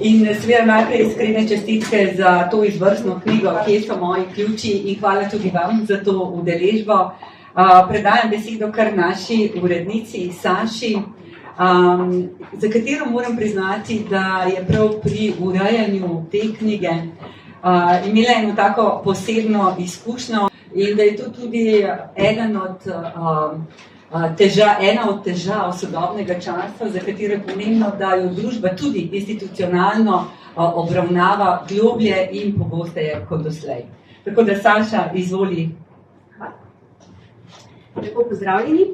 In seveda najprej iskrene čestitke za to izvrstno knjigo, Kje so moji ključi, in hvala tudi vam za to udeležbo. Predajam besedo kar naši urednici Saši, za katero moram priznati, da je prav pri urejanju te knjige imela eno tako posebno izkušnjo in da je to tudi ena od težav sodobnega časa, za katero je pomembno, da jo družba tudi institucionalno obravnava globlje in pogosteje kot doslej. Tako da, Saša, izvoli. Lepo pozdravljeni,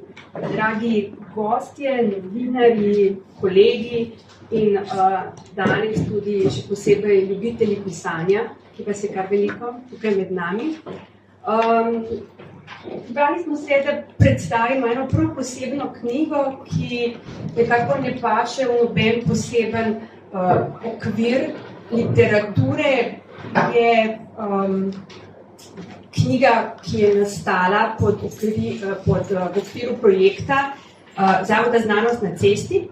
dragi gostje, novinarji, kolegi in danes tudi še posebej ljubitelji pisanja, ki vas je kar veliko tukaj med nami. Zbrali smo se, da predstavimo eno prav posebno knjigo, ki nekako ne paše v noben poseben okvir literature. Je knjiga, ki je nastala pod okviru projekta Zavoda Znanost na cesti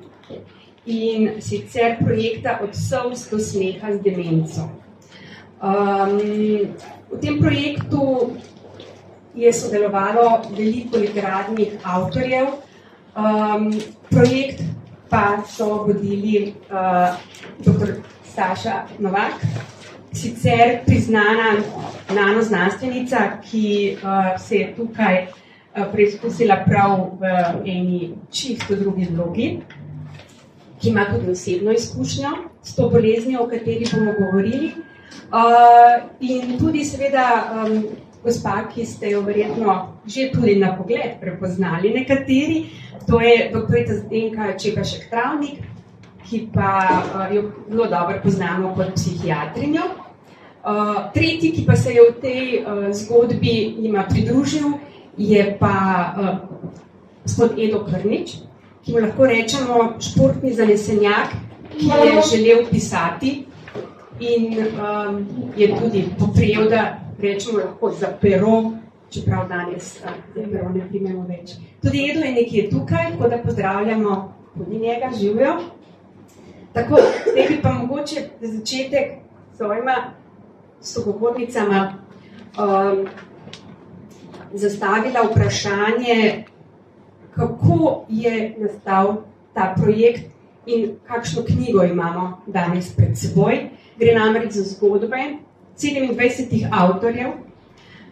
in sicer projekta Od solz do smeha z demenco. V tem projektu je sodelovalo veliko literarnih avtorjev. Projekt pa so vodili dr. Staša Novak, sicer priznana nanoznanstvenica, ki se je tukaj preizkusila prav v eni čisto drugi vlogi, ki ima tudi osebno izkušnjo s to boleznijo, o kateri bomo govorili. In tudi seveda gospa, ki ste jo verjetno že tudi na pogled prepoznali nekateri, to je doktorica Zdenka Čebašek-Travnik, ki pa jo zelo dobro poznamo kot psihiatrinjo. Tretji, ki pa se je v tej zgodbi jima pridružil, je pa gospod Edo Krnič, ki mu lahko rečemo športni zanesenjak, ki je želel pisati in je tudi poprijel, da rečemo lahko za pero, čeprav danes za pero ne primemo več. Tudi Edo je nekje tukaj, tako da pozdravljamo tudi njega, živijo. Tako, zdaj bi pa mogoče za začetek svojima sogovornicama zastavila vprašanje, kako je nastal ta projekt in kakšno knjigo imamo danes pred seboj. Gre namreč za zgodbe 27 avtorjev,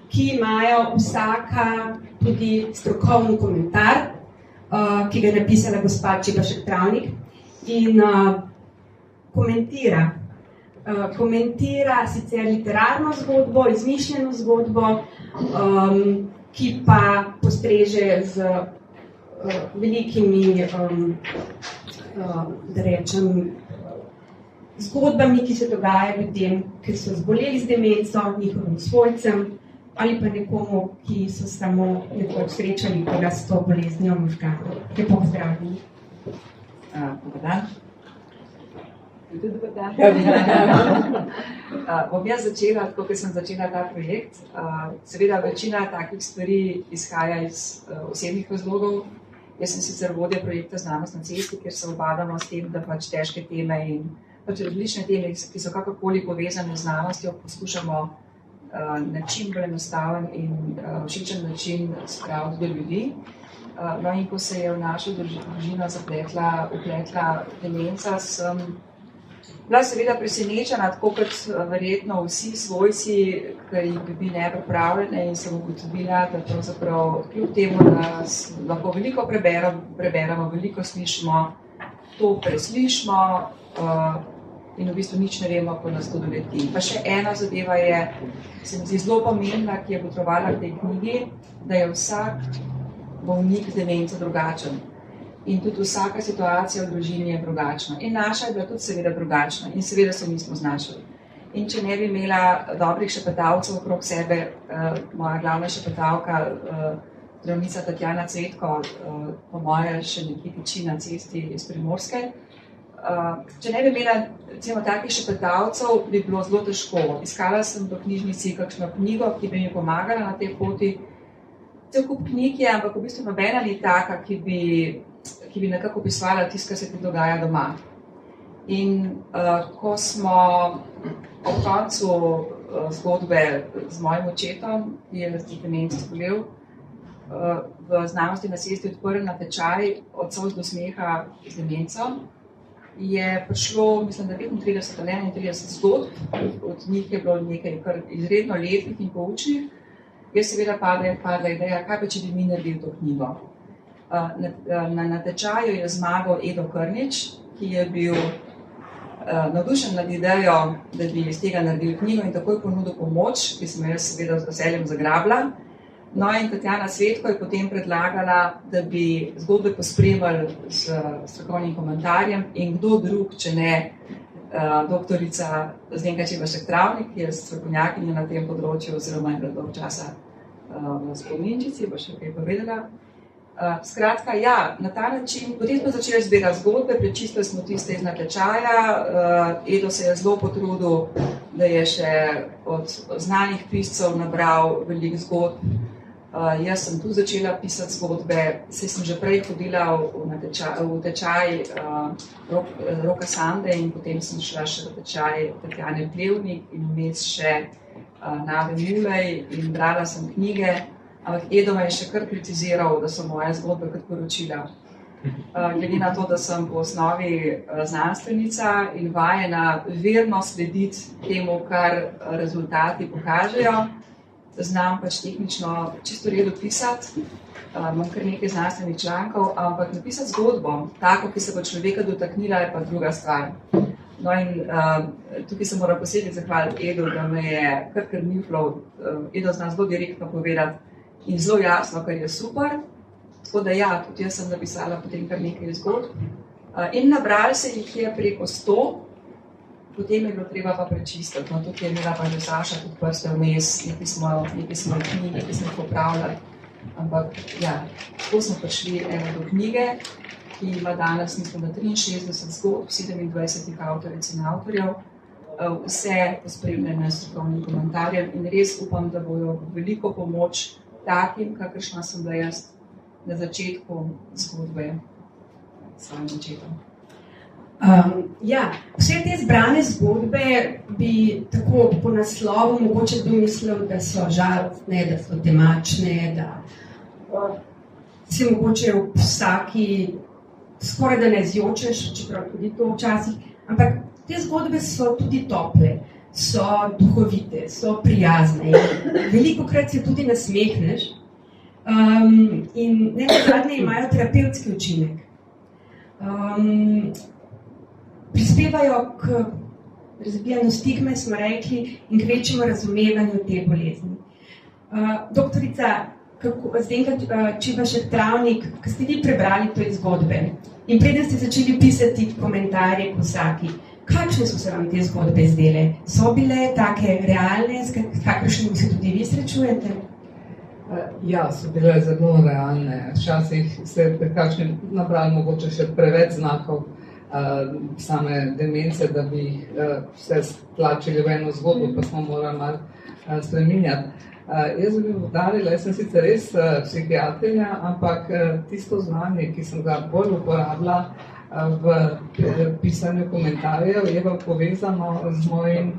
ki imajo vsaka tudi strokovni komentar, ki ga je napisala gospa Čebašek-Travnik in komentira sicer literarno zgodbo, izmišljeno zgodbo, ki pa postreže z velikimi, da rečem, zgodbami, ki se dogajajo ljudem, ki so zboleli z demenco, njihovim svojcem ali pa nekomu, ki so samo nekoč srečali koga s to boleznijo možganov. Lepo pozdravljeni. Dobar dan. Dobar dan. Bom jaz začela, tako kot sem začela ta projekt. Seveda večina takih stvari izhaja iz osebnih razlogov. Jaz sem sicer vodja projekta Znanost na cesti, kjer se ubadamo s tem, da pač težke teme in pač različne teme, ki so kakorkoli povezane z znanostjo, poskušamo na čim bolj enostaven in všečen način spraviti do ljudi. No in ko se je v našo družino upletla demenca, sem bila seveda presenečena, tako kot verjetno vsi svojci, ki jih bi nepripravljene, in sem ugotovila, da pravzaprav kljub temu, da lahko veliko preberemo, veliko slišimo, to preslišimo in v bistvu nič ne vemo, ko nas to doleti. Pa še ena zadeva je, se mi zdi zelo pomembna, ki je potrebovala v tej knjigi, da je vsak bolnik z demenco drugačen. In tudi vsaka situacija v družini je drugačna. In naša je bila tudi seveda drugačna. In seveda se nismo znašli. In če ne bi imela dobrih šepetavcev okrog sebe, moja glavna šepetavka, zdravnica Tatjana Cvetko, po moje še nekje tiči na cesti iz Primorske, če ne bi imela recimo takih šepetavcev, bi bilo zelo težko. Iskala sem v knjižnici kakšno knjigo, ki bi mi pomagala na tej poti. Cel kup knjig je, ampak v bistvu nobena ni taka, ki bi nekako opisovala tisto, kar se ti dogaja doma. In ko smo ob koncu zgodbe z mojim očetom, ki je z demenco zbolel, v znanosti na cesti odprl natečaj od solz do smeha z demenco, je prišlo, mislim, da 35 ali 31 zgodb, od njih je bilo nekaj kar izredno lepih in poučnih. Jaz seveda padla ideja, kaj pa če bi mi naredili to knjigo. Na natečaju je zmagal Edo Krnič, ki je bil navdušen nad idejo, da bi iz tega naredili knjigo in takoj ponudil pomoč, ki sem jo jaz seveda z veseljem zagrabila. No in Tatjana Svetko je potem predlagala, da bi zgodbe pospremili s strokovnim komentarjem in kdo drug, če ne doktorica Zdenka Čebašek Travnik, ki je strokovnjakinja na tem področju oziroma je bila dolgo časa v Spominčici, bo še kaj povedala. Skratka, ja, na ta način, potem smo začeli zbirati zgodbe, prečistili smo tiste iz natečaja, Edo se je zelo potrudil, da je še od znanih piscev nabral veliko zgodb. Jaz sem tu začela pisati zgodbe, saj sem že prej hodila v tečaj Roka Sande in potem sem šla še v tečaj Tatjane Plevnik in vmes še Nave Mulej in brala sem knjige, ampak Edo me je še kar kritiziral, da so moje zgodbe kot poročila. Glede na to, da sem po osnovi znanstvenica in vajena verno slediti temu, kar rezultati pokažejo, znam pač tehnično čisto redo pisati, imam kar nekaj znanstvenih člankov, ampak napisati zgodbo, tako, ki se bo človeka dotaknila, je pa druga stvar. No in tukaj se moram posebej zahvaliti Edu, da me je kar krmiflal, Edo zna zelo direktno povedati in zelo jasno, kar je super. Tako da ja, tudi jaz sem napisala potem kar nekaj zgodb. In nabrali se jih je preko 100, potem je bilo treba pa prečistiti. No, tukaj je imela pa že Saša tudi prste vmes, nekaj smo knjigi, nekaj smo popravljali. Ampak ja, tako smo prišli do knjige, ki ima danes, mislim, da 63 zgodb, 27 avtoric in avtorjev, vse pospremljene s strokovnim komentarjem in res upam, da bojo veliko pomoč takim, kakršna sem bila jaz na začetku zgodbe s svojim očetom. Ja, vse te zbrane zgodbe bi tako po naslovu mogoče domislil, da so žalostne, da so temačne, da se mogoče v vsaki skoraj da ne zjočeš, čeprav tudi to včasih, ampak te zgodbe so tudi tople, so duhovite, so prijazne in velikokrat se tudi nasmehneš in nenazadnje imajo terapevtski učinek. Prispevajo k razbijanju stigme, smo rekli, in k večjemu razumevanju te bolezni. Doktorica Zdenka Čebašek Travnik, ko ste vi prebrali te zgodbe in preden ste začeli pisati komentarje k vsaki, kakšne so se vam te zgodbe zdele? So bile take realne, s kakršnimi se tudi vi srečujete? Ja, so bile zelo realne. Včasih se pri kakšnem nabrali mogoče še preveč znakov same demence, da bi vse stlačili v eno zgodbo, pa smo morali malo spreminjati. Jaz bi udarila, jaz sem sicer res psihiatrinja, ampak tisto znanje, ki sem ga bolj uporabila v pisanju komentarjev, je pa povezano z mojim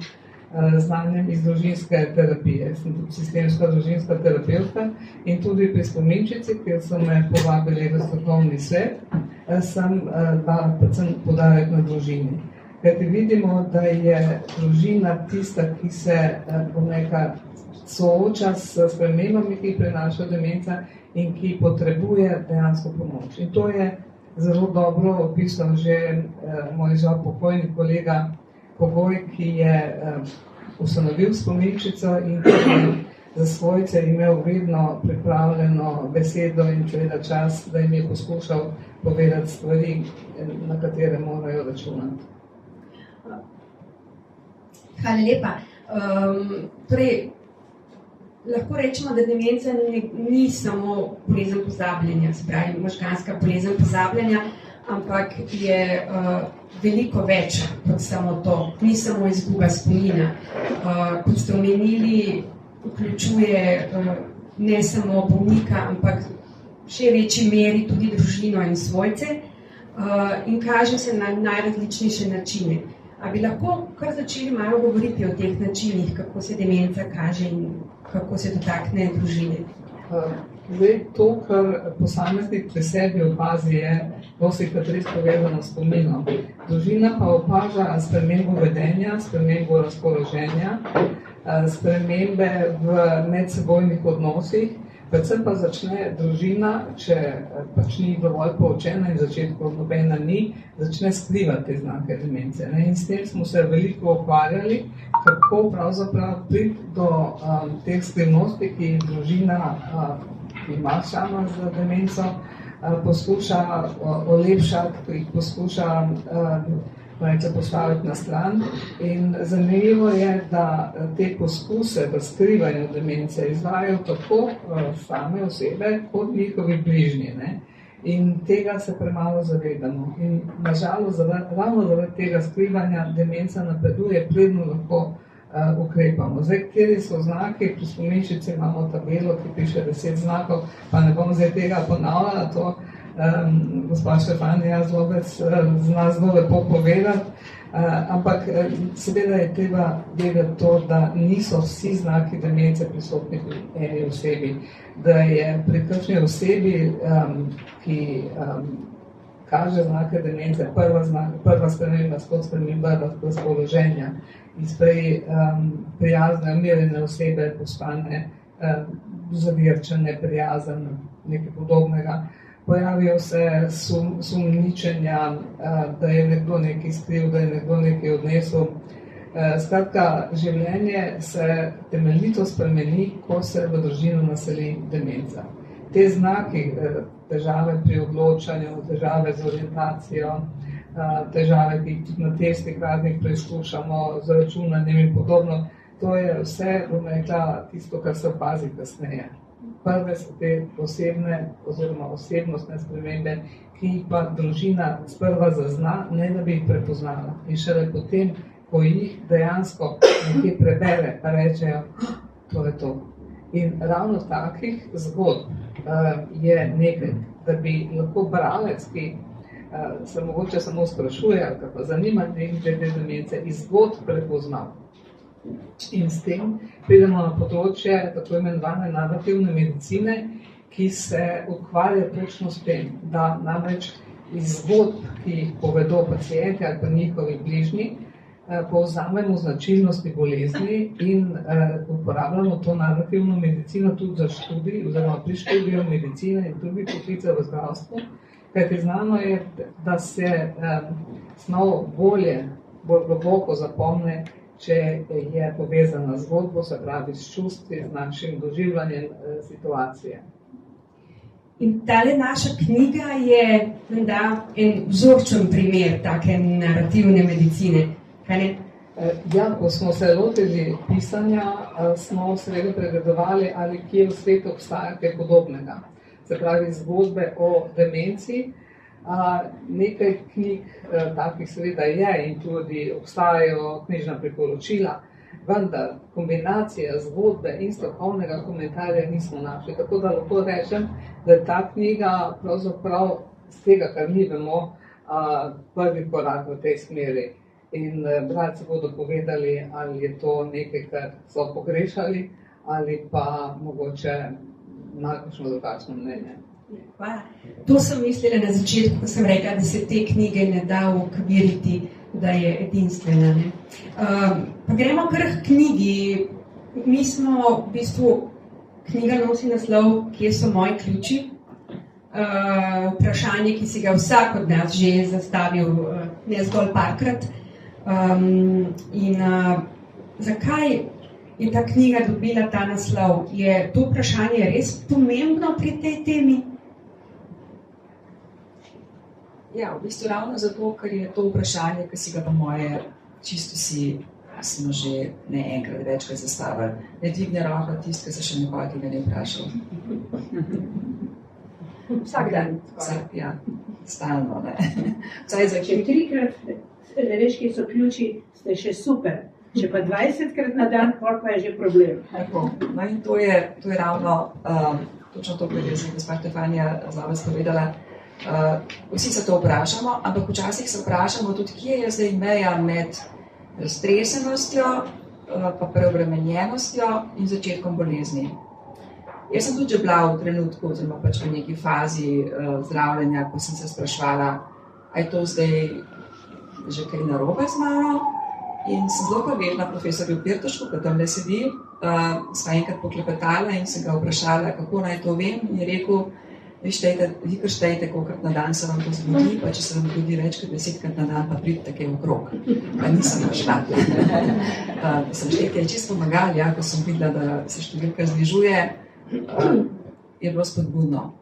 znanjem iz družinske terapije. Sem tudi sistemska družinska terapevtka in tudi pri Spominčici, kjer so me povabili v strokovni svet, sem dala predvsem poudarek na družini. Kajti vidimo, da je družina tista, ki se sooča s spremembami, ki jih prinaša demenca in ki potrebuje dejansko pomoč. In to je zelo dobro opisal že moj žal pokojni kolega Pogoj, ki je ustanovil Spominčico in ki je za svojce imel vedno pripravljeno besedo in seveda čas, da jim je poskušal povedati stvari, na katere morajo računati. Hvala lepa. Torej, lahko rečemo, da demenca ni samo bolezen pozabljanja, se pravi možganska bolezen pozabljanja, ampak je veliko več kot samo to. Ni samo izguba spomina. Kot ste omenili, vključuje ne samo bolnika, ampak še večji meri tudi družino in svojce. in kaže se na najrazličnejše načine. A bi lahko kar začeli malo govoriti o teh načinih, kako se demenca kaže in kako se dotakne družine? Zdaj, to, kar posameznik pri sebi opazi, je dosikrat res povezano s spominom. Družina pa opaža spremembo vedenja, spremembo razpoloženja, spremembe v medsebojnih odnosih, predvsem pa začne družina, če pač ni dovolj poučena in v začetku nobena ni, začne skrivati te znake demence. In s tem smo se veliko ukvarjali, kako pravzaprav priti do teh skrivnosti, ki družina, ki ima člana z demenco, poskuša olepšati, jih poskuša postaviti na stran. In zanimivo je, da te poskuse v skrivanju demence izvajajo tako same osebe, kot njihovi bližnji. In tega se premalo zavedamo. In nažalost, ravno zaradi tega skrivanja demenca napreduje, predno lahko ukrepamo. Zdaj, kateri so znaki, pri spominčici imamo tabelo, ki piše 10 znakov, pa ne bom zdaj tega ponavljala, to gospa Štefanja Zlobec zna zelo lepo povedati, ampak seveda je treba vedeti to, da niso vsi znaki demence prisotni pri eni osebi, da je pri kakšni osebi, ki kaže znake demence, prva sprememba, skod sprememba razpoloženja, iz prijazne, umirjene osebe postane zavirčen, neprijazen, nekaj podobnega. Pojavijo se sumničenja, da je nekdo nekaj skril, da je nekdo nekaj odnesel. Skratka, življenje se temeljito spremeni, ko se v družino naseli demenca. Te znaki, težave pri odločanju, težave z orientacijo, težave, ki tudi na testih raznih preizkušamo, z računanjem in podobno, to je vse, bom rekla, tisto, kar se opazi kasneje. Prve so te osebne oziroma osebnostne spremembe, ki jih pa družina sprva zazna, ne da bi jih prepoznala. In šele potem, ko jih dejansko nekje prebere, pa rečejo, to je to. In ravno takih zgodb je nekaj, da bi lahko bralec, ki se mogoče samo sprašuje, ali pa zanima nekaj glede demence, iz zgodb prepoznal. In s tem pridemo na področje tako imenovane narativne medicine, ki se ukvarja točno s tem, da namreč iz zgodb, ki jih povedo pacienti ali pa njihovi bližnji, povzamemo značilnosti bolezni in uporabljamo to narativno medicino tudi za študij, oziroma pri študiju medicine in drugih poklicev v zdravstvu, kajti znano je, da se snov bolj globoko zapomne, če je povezana z zgodbo, se pravi s čustvi, z našim doživljanjem situacije. In tale naša knjiga je menda en vzorčen primer take narativne medicine, kaj ne? Ja, ko smo se lotili pisanja, smo seveda pregledovali, ali kje v svetu obstaja kaj podobnega. Se pravi, zgodbe o demenci. Nekaj knjig takih seveda je in tudi obstajajo knjižna priporočila, vendar kombinacija zgodbe in strokovnega komentarja nismo našli. Tako da lahko rečem, da je ta knjiga pravzaprav z tega, kar mi vemo, prvi korak v tej smeri. In bralci bodo povedali, ali je to nekaj, kar so pogrešali, ali pa mogoče imajo kakšno drugačno mnenje. Hvala. To sem mislila na začetku, ko sem rekla, da se te knjige ne da ukviriti, da je edinstvena. Pa gremo kar k knjigi. Mi smo v bistvu, knjiga nosi naslov Kje so moji ključi? Vprašanje, ki si ga vsak od nas že zastavil, ne zgolj parkrat. Zakaj je ta knjiga dobila ta naslov? Je to vprašanje res pomembno pri tej temi? Ja, v bistvu ravno zato, ker je to vprašanje, ki si ga po moje čisto smo že ne enkrat večkrat zastavili. Ne dvigne roka tisti, ki se še nikoli tega ne vprašal. Vsak dan. Ja, stalno, ne. Če 3-krat ne veš, kje so ključi, ste še super. Če pa 20-krat na dan, pa je že problem. Tako. No in to je ravno točno to, kar je gospa Štefanja Zlobec povedala. Vsi se to vprašamo, ampak včasih se vprašamo tudi, kje je zdaj meja med raztresenostjo, pa preobremenjenostjo in začetkom bolezni. Jaz sem tudi že bila v trenutku, oziroma pač v neki fazi zdravljenja, ko sem se spraševala, a je to zdaj že kaj narobe z mano. In sem zelo hvaležna profesorju Pirtošku, ki tamle sedi, sva enkrat poklepetala in sem ga vprašala, kako naj to vem. In je rekel, vi kar štejte, kolikrat na dan se vam to zgodi, pa če se vam zgodi več kot 10krat na dan, pa pridite kaj okrog. Pa nisem prišla. Sem štejte, je čisto pomagali, ja, ko sem videla, da se številka znižuje, je bilo spodbudno.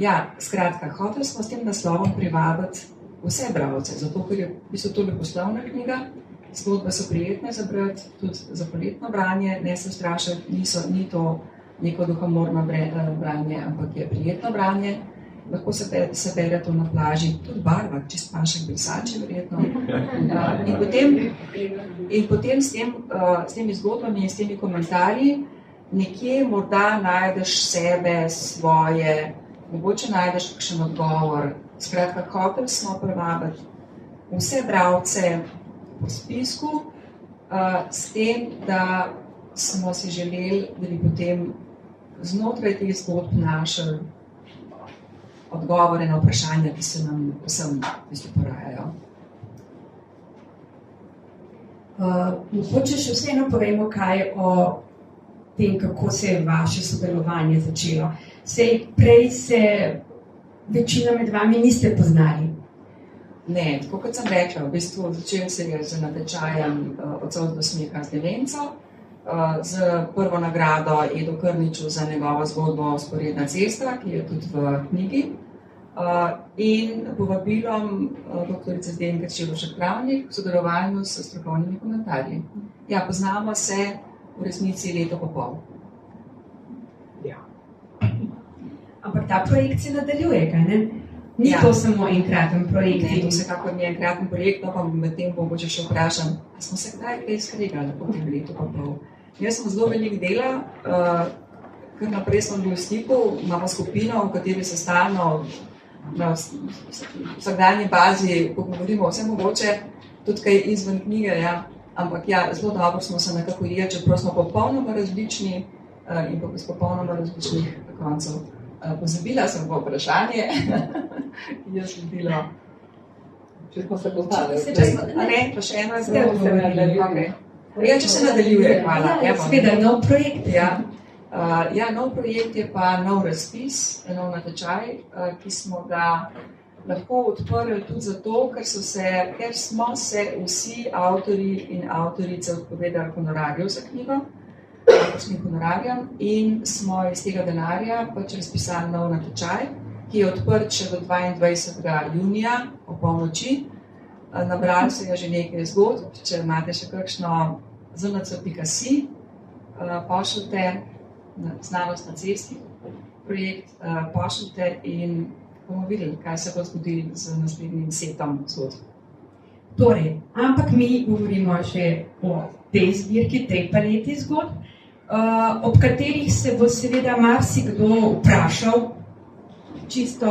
Ja, skratka, hoteli smo s tem naslovom privabiti vse bralce, zato ker je v bistvu to leposlovna knjiga, zgodbe so prijetne za brati, tudi za poletno branje, ne se ustrašiti, ni to neko duhomorno branje, ampak je prijetno branje. Lahko se bere to na plaži, tudi barva, čist pašek brisači, verjetno. In potem s temi zgodbami in s temi komentarji nekje morda najdeš sebe, svoje, mogoče najdeš kakšen odgovor. Skratka, hoteli smo privabiti vse bralce po spisku, s tem, da smo si želeli, da bi potem znotraj teh zgodb našli odgovore na vprašanja, ki se nam vsem porajajo. Mogoče še vseeno povemo kaj o tem, kako se je vaše sodelovanje začelo. Sej prej se večina med vami niste poznali. Ne, tako kot sem rekla, v bistvu začel se je z natečajem Od solz do smeha z Demenco, z prvo nagrado Edo Krniču za njegovo zgodbo Vzporedna cesta, ki je tudi v knjigi, in povabilom doktorice Zdenke Čelovšek-Travnik v sodelovanju s strokovnimi komentarji. Ja, poznamo se v resnici leto pa pol. Ampak ta projekt se nadaljuje, kaj ne? Ni to samo enkraten projekt. Ne, to vsekakor ni enkraten projekt, no pa medtem mogoče še vprašam, a smo se kdaj kaj skregali po tem letu pa pol? Jaz sem zelo veliko dela, kar naprej smo bili v stiku, imamo skupino, v kateri se stalno na vsakdanji bazi pogovorimo vse mogoče, tudi kaj izven knjige, ja. Ampak ja, zelo dobro smo se nekako ujeli, čeprav smo popolnoma različni in pa z popolnoma različnih koncev. Pozabila sem pa vprašanje, ki je sledilo. Če smo se poznali. Ne, pa še eno zdaj se nadaljuje. Ja, če se nadaljuje, hvala. Seveda, nov projekt. Ja, nov projekt je pa nov razpis, nov natečaj, ki smo ga lahko odprli tudi zato, ker smo se vsi avtorji in avtorice odpovedali honorarjev za knjigo, avtorskim honorarjem, in smo iz tega denarja pač razpisali nov natečaj, ki je odprt še do 22. junija o polnoči. Nabrali se je že nekaj zgodb, če imate še kakšno znc.si, pošljite Znanost na cesti projekt, pošljite in bomo videli, kaj se bo zgodilo z naslednjim setom zgodb. Torej, ampak mi govorimo še o tej zbirki, tej paleti zgodb, ob katerih se bo seveda marsikdo vprašal, čisto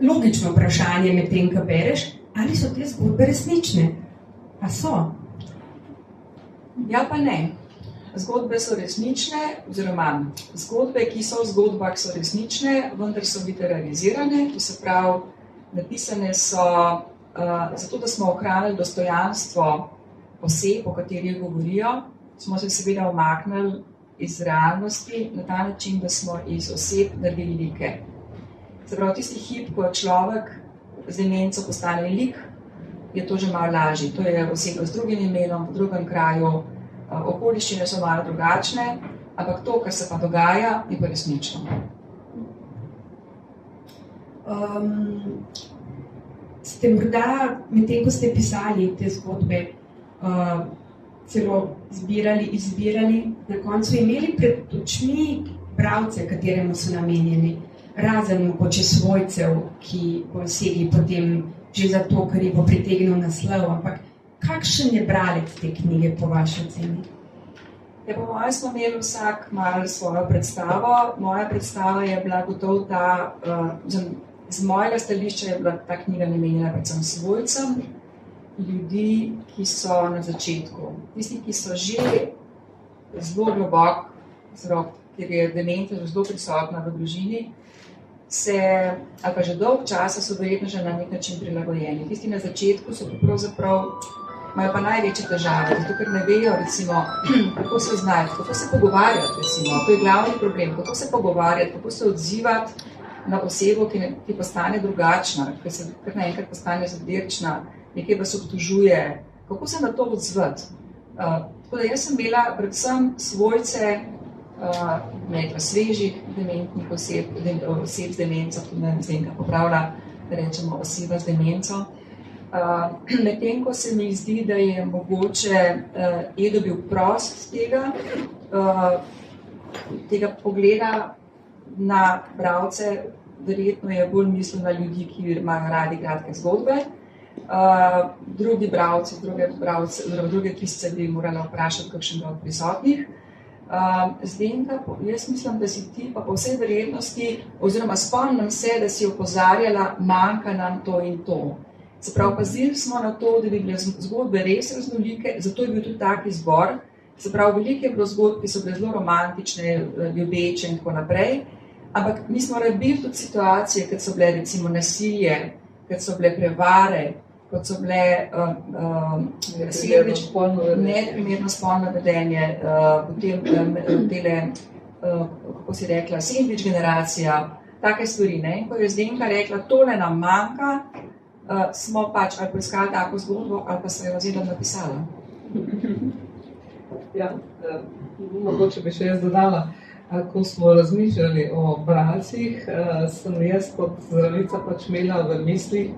logično vprašanje med tem, ko bereš, ali so te zgodbe resnične? A so? Ja pa ne. Zgodbe so resnične, oziroma zgodbe, ki so v zgodbah, so resnične, vendar so literalizirane, to se pravi, napisane so zato, da smo ohranili dostojanstvo oseb, o katerih govorijo, smo se seveda umaknili iz realnosti na ta način, da smo iz oseb naredili like. Se pravi, tisti hip, ko človek z demenco postane lik, je to že malo lažje. To je oseba z drugim imenom, v drugem kraju, okoliščine so malo drugačne, ampak to, kar se pa dogaja, je pa resnično. Ste morda, medtem ko ste pisali te zgodbe, celo izbirali, na koncu imeli pred očmi bralce, kateremu so namenjeni, razen mogoče svojcev, ki bo segli potem že zato, ker jih bo pritegnil naslov, ampak kakšen je bralec te knjige po vaši oceni? Ja, po mojem smo imeli vsak malo svojo predstavo. Moja predstava je bila gotovo ta, z mojega stališča je bila ta knjiga namenjena predvsem svojcem, ljudi, ki so na začetku. Tisti, ki so že zelo globok vzrok, ker je demenca zelo prisotna v družini, ali pa že dolg časa so verjetno že na nek način prilagojeni. Tisti na začetku so pravzaprav imajo pa največje težave, zato ker ne vejo, recimo, kako se znajti, kako se pogovarjati, recimo, to je glavni problem, kako se pogovarjati, kako se odzivati na osebo, ki postane drugačna, ki se kar naenkrat postane zadirčna, nekaj vas obtožuje, kako se na to odzvati. Tako da jaz sem imela predvsem svojce svežih dementnih oseb z demenco, tudi Zdenka popravlja, da rečemo oseba z demenco. Medtem ko se mi zdi, da je mogoče Edo bil prost tega pogleda na bralce, verjetno je bolj mislil na ljudi, ki imajo radi kratke zgodbe. Drugi bralci, druge pisce bi morala vprašati kakšnega od prisotnih. Zdenka, jaz mislim, da si ti pa po vsej verjetnosti, oziroma spomnim se, da si opozarjala, manjka nam to in to. Se pravi, pazili smo na to, da bi bile zgodbe res raznolike, zato je bil tudi tak izbor. Se pravi, veliko je bilo zgodb, ki so bile zelo romantične, ljubeče in tako naprej, ampak mi smo rabili tudi situacije, kot so bile recimo nasilje, kot so bile prevare, kot so bile neprimerno spolno vedenje, potem kako si rekla, sandvič generacija, take stvari. In ko je Zdenka rekla, tole nam manjka, smo pač ali poiskali tako zgodbo, ali pa se jo vzela napisala. Ja, mogoče bi še jaz dodala, ko smo razmišljali o bralcih, sem jaz kot zdravnica pač imela v mislih,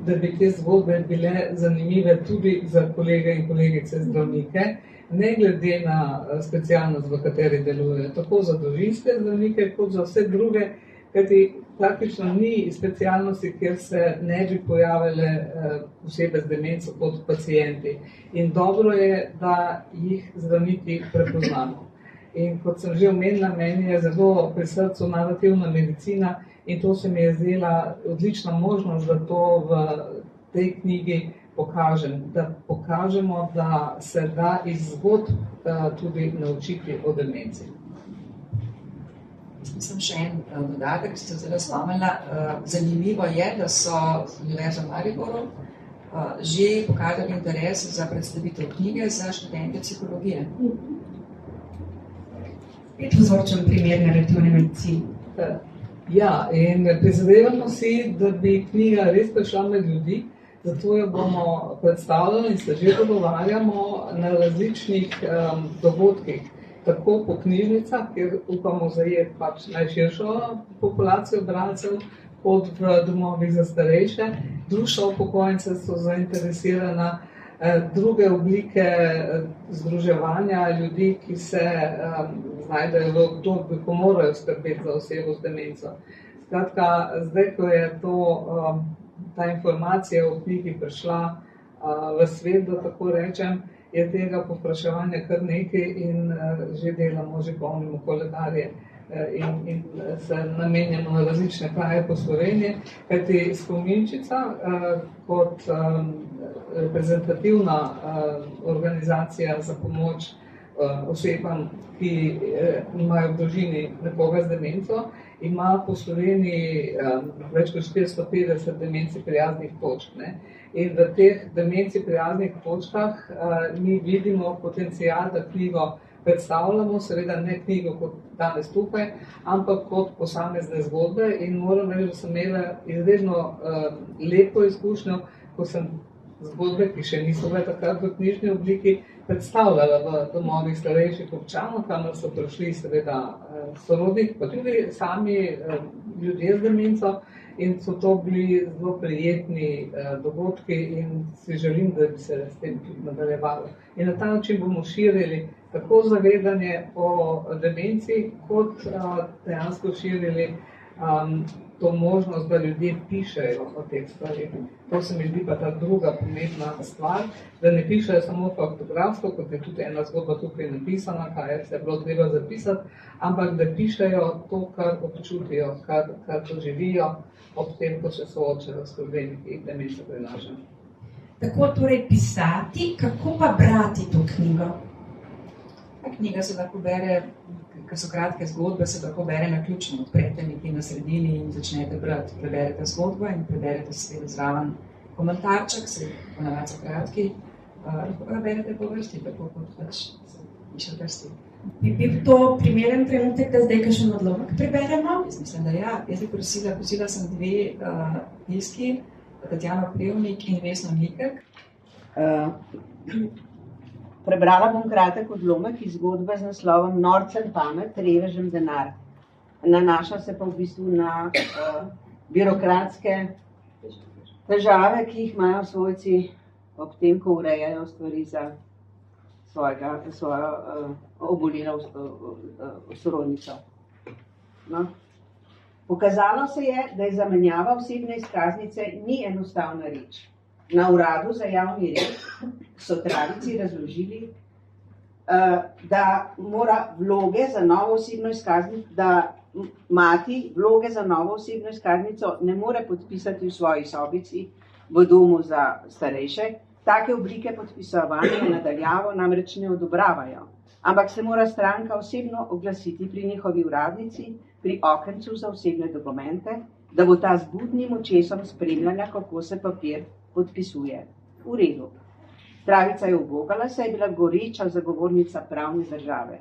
da bi te zgodbe bile zanimive tudi za kolege in kolegice zdravnike, ne glede na specialnost, v kateri delujejo, tako za družinske zdravnike, kot za vse druge, kajti praktično ni specialnosti, kjer se ne bi pojavile osebe z demenco kot pacienti. In dobro je, da jih zdravniki prepoznamo. In kot sem že omenila, meni je zelo pri srcu narativna medicina in to se mi je zdela odlična možnost, da to v tej knjigi pokažem. Da pokažemo, da se da iz zgodb tudi naučiti o demenci. Mislim še en dodatek, ki ste zelo spomnila. Zanimivo je, da so Univerza v Mariboru že pokazali interes za predstavitev knjige za študente psihologije. Spet vzorčen primer narativne medicine. Ja, in prizadevamo si, da bi knjiga res prišla med ljudi, zato jo bomo predstavljali in se že dogovarjamo na različnih dogodkih. Tako po knjižnicah, kjer upamo zajeti pač najširšo populacijo bralcev, kot v domovih za starejše. Društva upokojencev so zainteresirana, druge oblike združevanja ljudi, ki se znajdejo v obdobju, ko morajo skrbeti za osebo z demenco. Skratka, zdaj, ko je ta informacija o knjigi prišla v svet, da tako rečem, je tega povpraševanja kar nekaj in že delamo, že polnimo koledarje in se namenjamo na različne kraje po Sloveniji, kajti Spominčica kot reprezentativna organizacija za pomoč osebam, ki imajo v družini nekoga z demenco, ima po Sloveniji več kot 450 demenci prijaznih točk. In v teh demenci prijaznih točkah mi vidimo potencial, da knjigo predstavljamo, seveda ne knjigo kot danes tukaj, ampak kot posamezne zgodbe in moram reči, da sem imela izredno lepo izkušnjo, ko sem zgodbe, ki še niso bile takrat v knjižni obliki, predstavljala v domovih starejših občanov, kamor so prišli seveda sorodniki, pa tudi sami ljudje z demenco in so to bili zelo prijetni dogodki in si želim, da bi se s tem nadaljevalo. In na ta način bomo širili tako zavedanje o demenci, kot dejansko širili to možnost, da ljudje pišejo o teh stvarih. To se mi zdi pa ta druga pomembna stvar, da ne pišejo samo faktografsko, kot je tudi ena zgodba tukaj napisana, kaj je bilo treba zapisati, ampak da pišejo to, kar občutijo, kar doživijo ob tem, ko se soočajo s problemi, ki jih demenca prinaša. Tako torej pisati, kako pa brati to knjigo? Knjiga se lahko bere, ker so kratke zgodbe, se lahko bere naključno. Odprete nekje na sredini in začnete brati. Preberete zgodbo in preberete seveda zraven komentarček, se ponavadi so kratki, lahko pa berete po vrsti, tako kot pač piše vrsti. Bi bil to primeren trenutek, da zdaj kakšen odlomek preberemo? Jaz mislim, da ja. Jaz bi prosila sem dve tiski, Tatjana Plevnik in Vesno Nikek. Prebrala bom kratek odlomek iz zgodbe z naslovom Norcem pamet, revežem denar. Nanaša se pa v bistvu na birokratske težave, ki jih imajo svojci ob tem, ko urejajo stvari za svojo obolelo sorodnico. No. Pokazalo se je, da je zamenjava osebne izkaznice ni enostavna reč. Na uradu za javni red so tradici razložili, da mora vloge za novo osebno izkaznico, da mati vloge za novo osebno izkaznico ne more podpisati v svoji sobici v domu za starejše. Take oblike podpisovanja nadaljavo namreč ne odobravajo, ampak se mora stranka osebno oglasiti pri njihovi uradnici, pri okencu za osebne dokumente, da bo ta z budnim očesom spremljala, kako se papir podpisuje. V redu. Travica je ubogala, saj je bila goreča zagovornica pravne države.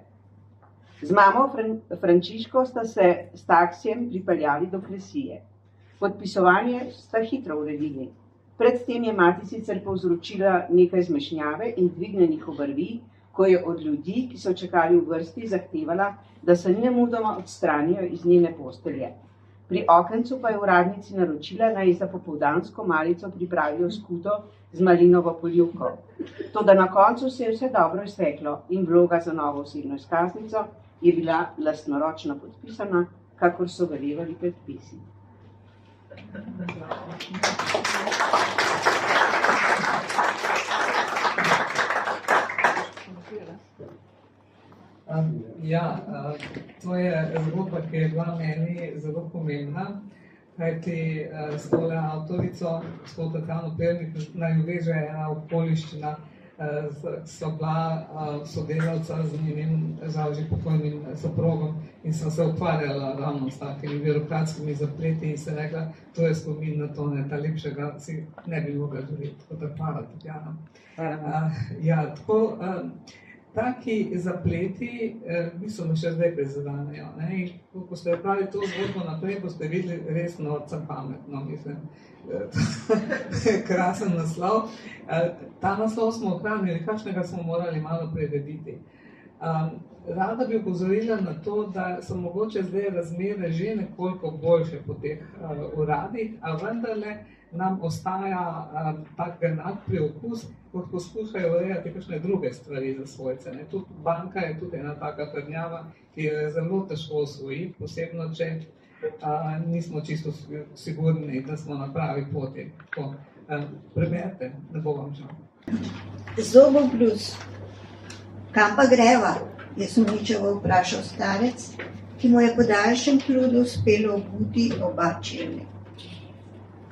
Z mamo Frančiško sta se s taksijem pripeljali do Kresije. Podpisovanje sta hitro uredili. Predtem je mati sicer povzročila nekaj zmešnjave in dvignenih obrvi, ko je od ljudi, ki so čakali v vrsti, zahtevala, da se nemudoma odstranijo iz njene postelje. Pri okencu pa je uradnici naročila, naj za popoldansko malico pripravijo skuto z malinovo polivko. Toda na koncu se je vse dobro izteklo in vloga za novo osebno izkaznico je bila lastnoročno podpisana, kakor so velevali predpisi. To je zgodba, ki je bila meni zelo pomembna, kajti s tole avtorico, s to Tatjano Plevnik, naj veže ena okoliščina, so bila sodelavca z njenim žal že pokojnim soprogom in sem se ukvarjala ravno s takimi birokratskimi zapleti in se rekla, to je spomin na to, ta lepšega si ne bi mogla živeti, kot je hvala Tatjana. Taki zapleti niso me še zdaj prizadanejo. Ko ste pravili to zgodbo naprej, ko ste videli res norca pametno, mislim. Krasen naslov. Ta naslov smo ohranili, kakšnega smo morali malo prevediti. Rada bi upozorila na to, da so mogoče zdaj razmere že nekoliko boljše po teh uradih, a vendarle nam ostaja tak enak priokus, kot poskušajo urejati kakšne druge stvari za svojce. Tudi banka je tudi ena taka trdnjava, ki je zelo težko osvojiti, posebno če nismo čisto sigurni, da smo na pravi poti. Preberite, ne bo vam žal. Zobov blues. Kam pa greva? Je sumničavo vprašal starec, ki mu je po daljšem trudu uspelo obuti oba čevlja.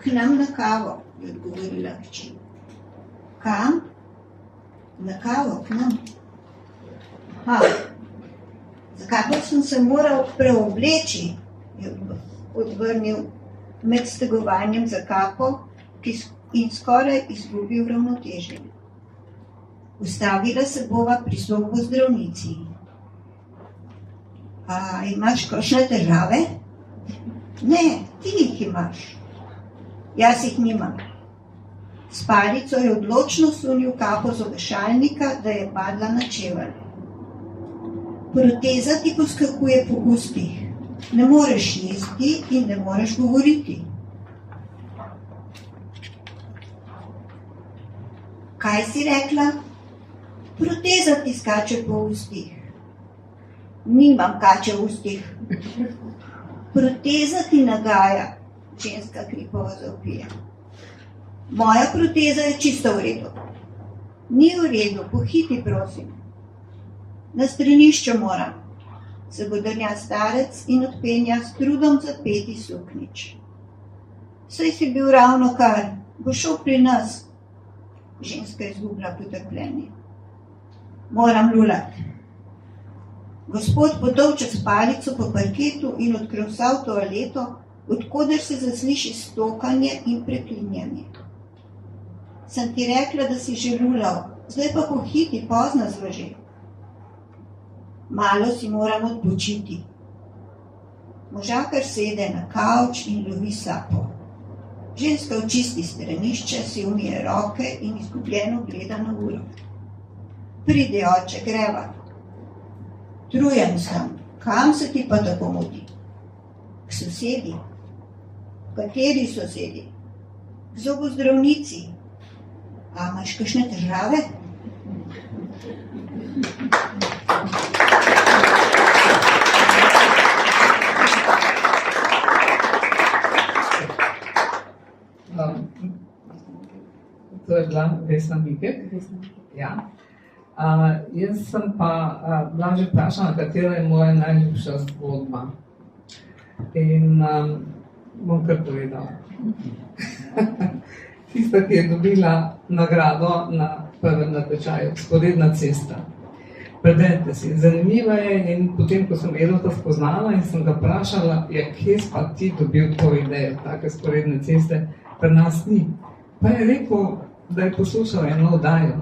K nam na kavo, je odgovorila hči. Kam? Na kavo, k nam. Zakaj pa sem se moral preobleči, je odvrnil med stegovanjem za kapo in skoraj izgubil ravnotežje. Ustavila se bova pri zobozdravnici. A imaš kakšne težave? Ne, ti jih imaš. Jaz jih nimam. S palico je odločno sunil kapo z obešalnika, da je padla na čevelj. Proteza ti poskakuje po ustih. Ne moreš jesti in ne moreš govoriti. Kaj si rekla? Proteza ti skače po ustih. Nimam kače v ustih. Proteza ti nagaja, ženska kripova zavpije. Moja proteza je čisto v redu. Ni v redu, pohiti prosim. Na stranišču moram, se bodrnja starec in odpenja s trudom zapeti suknič. Saj si bil ravno kar, bo šel pri nas. Ženska izgubila potrpljenje. Moram lulati. Gospod potolče s palico po parketu in odkrevsal toaleto, odkoder se zasliši stokanje in preklinjanje. Sem ti rekla, da si že lulal, zdaj pa pohiti, pozna zloži. Malo si moram odpočiti. Možakar sede na kavč in lovi sapo. Ženska očisti stranišče, si umije roke in izgubljeno gleda na uro. Pridi, oče, greva. Trujen sem, kam se ti pa tako mudi? K sosedi. Kateri sosedi? K zobozdravnici. A imaš kakšne težave? To je bila Vesna Mikek. Ja. Jaz sem pa bila že vprašana, katera je moja najljubša zgodba. In bom kar povedala. Tista, ki je dobila nagrado na prvem natečaju, Vzporedna cesta. Preberite si, zanimiva je, in potem, ko sem Edota spoznala in sem ga vprašala, kje si pa ti dobil to idejo, take Vzporedne ceste, pri nas ni. Pa je rekel, da je poslušal eno oddajo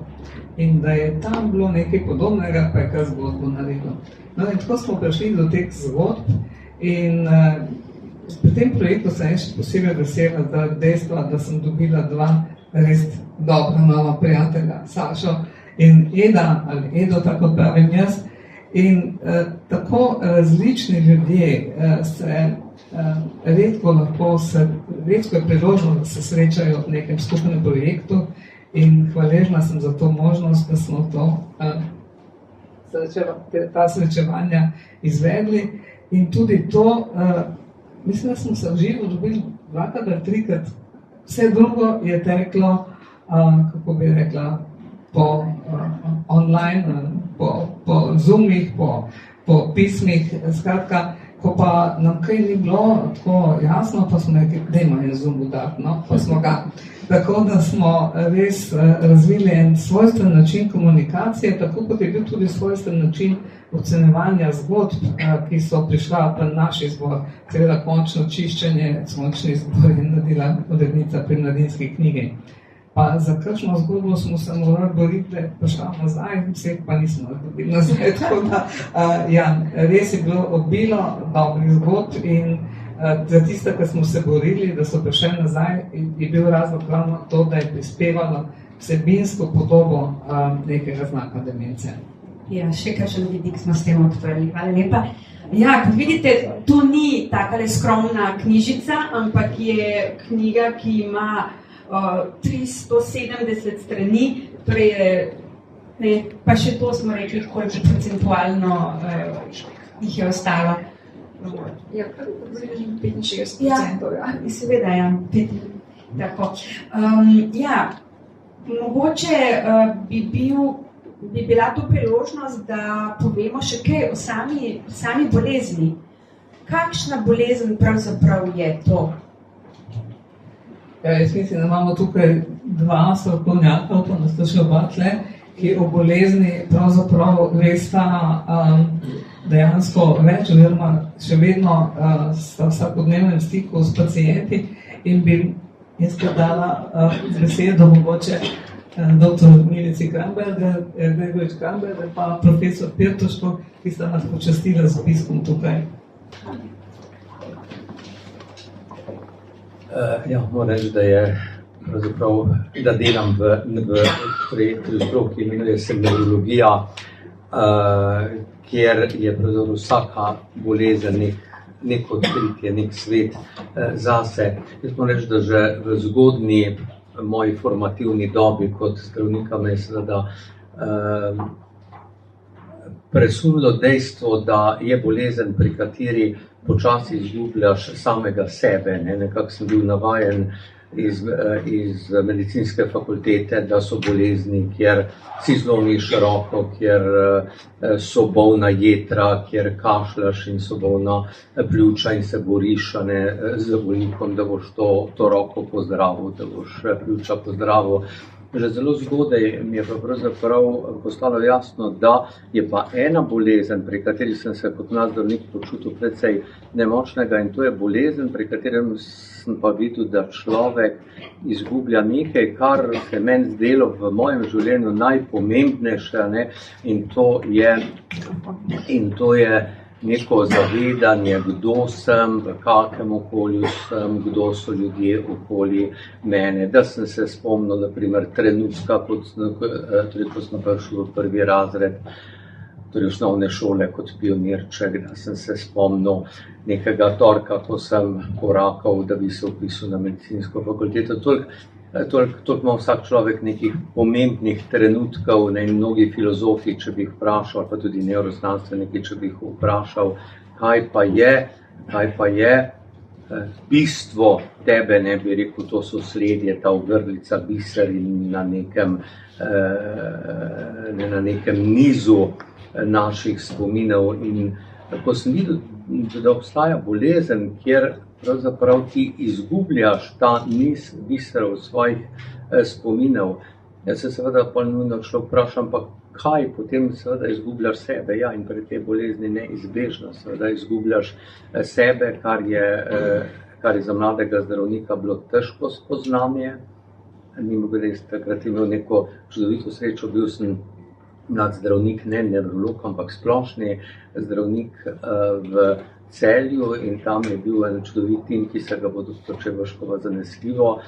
in da je tam bilo nekaj podobnega, pa je kar zgodbo naredil. No in tako smo prišli do teh zgodb in pri tem projektu sem še posebej vesela za dejstva, da sem dobila dva res dobra nova prijatelja, Sašo in Eda, ali Edo, tako pravim jaz. In tako različni ljudje se redko je priložno, da se srečajo v nekem skupnem projektu in hvaležna sem za to možnost, da smo ta srečevanja izvedli. In tudi to, mislim, da smo se v živo dobili dvakrat ali trikrat. Vse drugo je teklo, kako bi rekla, po online, po zoomih, po pismih, skratka, ko pa nam kaj ni bilo tako jasno, pa smo rekli, dajmo en zoom udati, no, pa smo ga. Tako da smo res razvili en svojstven način komunikacije, tako kot je bil tudi svojstven način ocenevanja zgodb, ki so prišla v naš izbor. Seveda končno čiščenje, končni izbor je naredila urednica pri Mladinski knjigi. Pa za kakšno zgodbo smo se morali boriti, da je prišla nazaj, vseh pa nismo dobili nazaj. Tako da, res je bilo obilo dobrih zgodb in za tiste, ki smo se borili, da so prišli nazaj, je bil razlog ravno to, da je prispevalo vsebinsko podobo nekega znaka demence. Ja, še kakšen vidik smo s tem odprli. Hvala lepa. Ja, kot vidite, to ni takale skromna knjižica, ampak je knjiga, ki ima 370 strani, torej, pa še to smo rekli, koliko procentualno jih je ostalo. Ja, kar 65%. Ja, seveda, ja. Tako. Mogoče bi bila to priložnost, da povemo še kaj o sami bolezni. Kakšna bolezen pravzaprav je to? Ja, jaz mislim, da imamo tukaj dva strokovnjaka, pa nas to še oba tle, ki o bolezni pravzaprav vesta dejansko več, oziroma še vedno sta v vsakodnevnem stiku s pacienti in bi jaz dala besedo mogoče dr. Milici Kramberger, Gregovič-Kramberger, pa profesor Pirtoško, ki sta nas počastila z obiskom tukaj. Moram reči, da je pravzaprav, da delam v projektu strok, ki imenuje se neurologija, kjer je pravzaprav vsaka bolezen nek odkritje, nek svet zase. Jaz moram reči, da že v zgodnji moji formativni dobi kot zdravnika me je seveda presunilo dejstvo, da je bolezen, pri kateri počasi izgubljaš samega sebe. Nekako sem bil navajen iz medicinske fakultete, da so bolezni, kjer si zlomiš roko, kjer so bolna jetra, kjer kašljaš in so bolna pljuča in se boriš z bolnikom, da boš to roko pozdravil, da boš pljuča pozdravil. Že zelo zgodaj mi je pa pravzaprav postalo jasno, da je pa ena bolezen, pri kateri sem se kot mlad zdravnik počutil precej nemočnega, in to je bolezen, pri katerem sem pa videl, da človek izgublja nekaj, kar se meni zdelo v mojem življenju najpomembnejše, in to je neko zavedanje, kdo sem, v kakem okolju sem, kdo so ljudje okoli mene. Da sem se spomnil, naprimer, trenutka, ko sem prišel v prvi razred, torej osnovne šole kot pionirček, da sem se spomnil nekega torka, ko sem korakal, da bi se vpisal na medicinsko fakulteto. Toliko ima vsak človek nekih pomembnih trenutkov, in mnogi filozofi, če bi jih vprašal, pa tudi neuroznanstveniki, če bi jih vprašal, kaj pa je bistvo tebe, ne bi rekel, to so sledje, ta ogrlica, biser in na nekem nizu naših spominov. In ko sem videl, da obstaja bolezen, kjer pravzaprav ti izgubljaš ta niz biserov svojih spominov, jaz se seveda pa nujno človek vprašam, pa kaj potem seveda izgubljaš sebe? Ja, in pri tej bolezni neizbežno seveda izgubljaš sebe, kar je za mladega zdravnika bilo težko spoznanje. Mimogrede, takrat imel neko čudovito srečo, bil sem mlad zdravnik, ne nevrolog, ampak splošni zdravnik v Celju, in tam je bil en čudovit tim, ki se ga bo dr. Čebaškova zanesljivo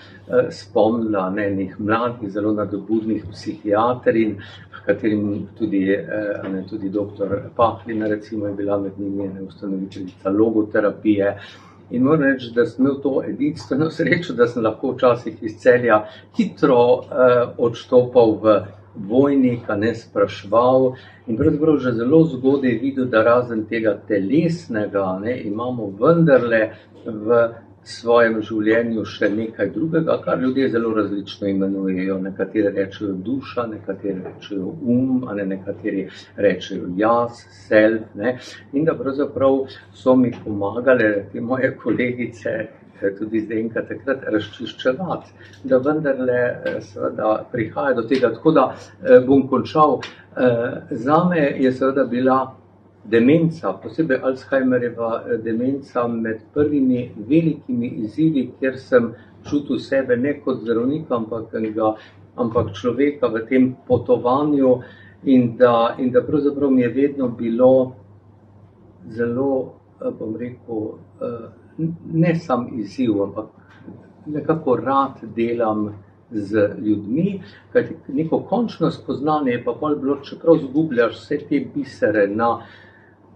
spomnila, enih mladih, zelo nadobudnih psihiatrin, v katerim tudi dr. Pahlina recimo je bila med njimi, ustanoviteljica logoterapije. In moram reči, da sem imel to edinstveno srečo, da sem lahko včasih iz Celja hitro odštopal v Vojnik, spraševal, in pravzaprav že zelo zgodaj videl, da razen tega telesnega imamo vendarle v svojem življenju še nekaj drugega, kar ljudje zelo različno imenujejo. Nekateri rečejo duša, nekateri rečejo nekateri rečejo jaz, self, in da pravzaprav so mi pomagale te moje kolegice, tudi Zdenka takrat, razčiščevati, da vendarle seveda prihaja do tega. Tako da bom končal. Zame je seveda bila demenca, posebej Alzheimerjeva demenca, med prvimi velikimi izzivi, kjer sem čutil sebe ne kot zdravnika, ampak človeka v tem potovanju, in da pravzaprav mi je vedno bilo zelo, bom rekel, ne sam izziv, ampak nekako rad delam z ljudmi, kajti neko končno spoznanje je pa bolj bilo, čeprav zgubljaš vse te bisere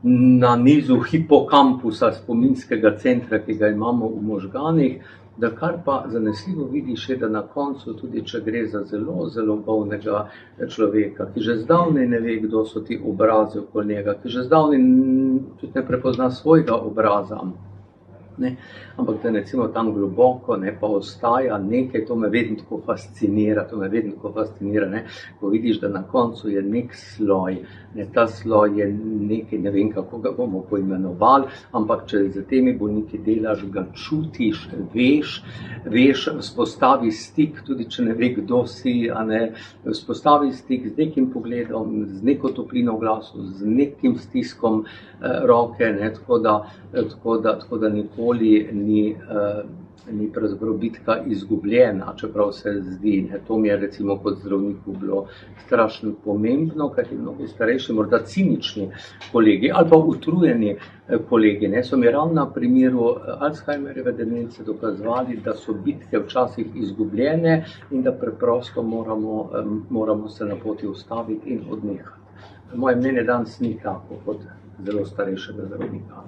na nizu hipokampusa, spominskega centra, ki ga imamo v možganih, da kar pa zanesljivo vidiš je, da na koncu, tudi če gre za zelo, zelo bolnega človeka, ki že zdavnaj ne ve, kdo so ti obrazi okoli njega, ki že zdavnaj tudi ne prepozna svojega obraza, ampak da recimo tam globoko pa ostaja nekaj, to me vedno tako fascinira, ko vidiš, da na koncu je nek sloj, ta sloj je nekaj, ne vem, kako ga bomo poimenovali, ampak če z temi bolniki delaš, ga čutiš, veš, vzpostavi stik, tudi če ne ve, kdo si, vzpostavi stik z nekim pogledom, z neko toplino v glasu, z nekim stiskom roke, tako da nikoli ni pravzaprav bitka izgubljena, čeprav se zdi. To mi je recimo kot zdravniku bilo strašno pomembno, kajti mnogi starejši, morda cinični kolegi ali pa utrujeni kolegi so mi ravno na primeru Alzheimerjeve demence dokazovali, da so bitke včasih izgubljene in da preprosto moramo se na poti ustaviti in odnehati. Moje mnenje danes ni tako kot zelo starejšega zdravnika.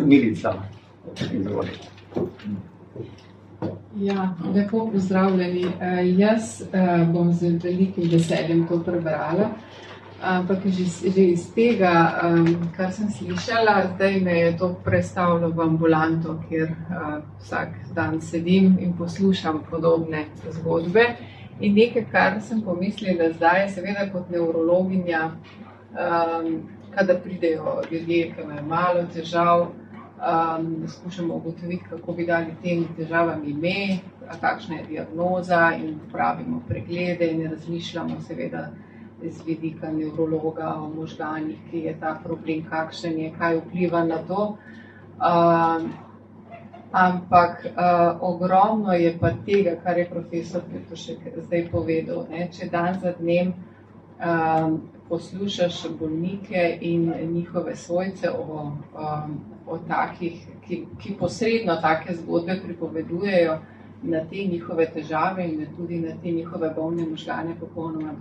Milica, izvolite. Ja, lepo pozdravljeni. Jaz bom z velikim veseljem to prebrala. Ampak že iz tega, kar sem slišala, zdaj me je to prestavilo v ambulanto, kjer vsak dan sedim in poslušam podobne zgodbe. In nekaj, kar sem pomislila zdaj, seveda kot nevrologinja, kadar pridejo ljudje, ki imajo malo težav, skušamo ugotoviti, kako bi dali tem težavam ime, kakšna je diagnoza in pravimo preglede in razmišljamo seveda z vidika nevrologa o možganih, ki je ta problem, kakšen je, kaj vpliva na to. Ampak ogromno je pa tega, kar je profesor Petušek zdaj povedal, ne? Če dan za dnem poslušaš bolnike in njihove svojce o takih, ki posredno take zgodbe pripovedujejo, na te njihove težave in tudi na te njihove bolne možgane popolnoma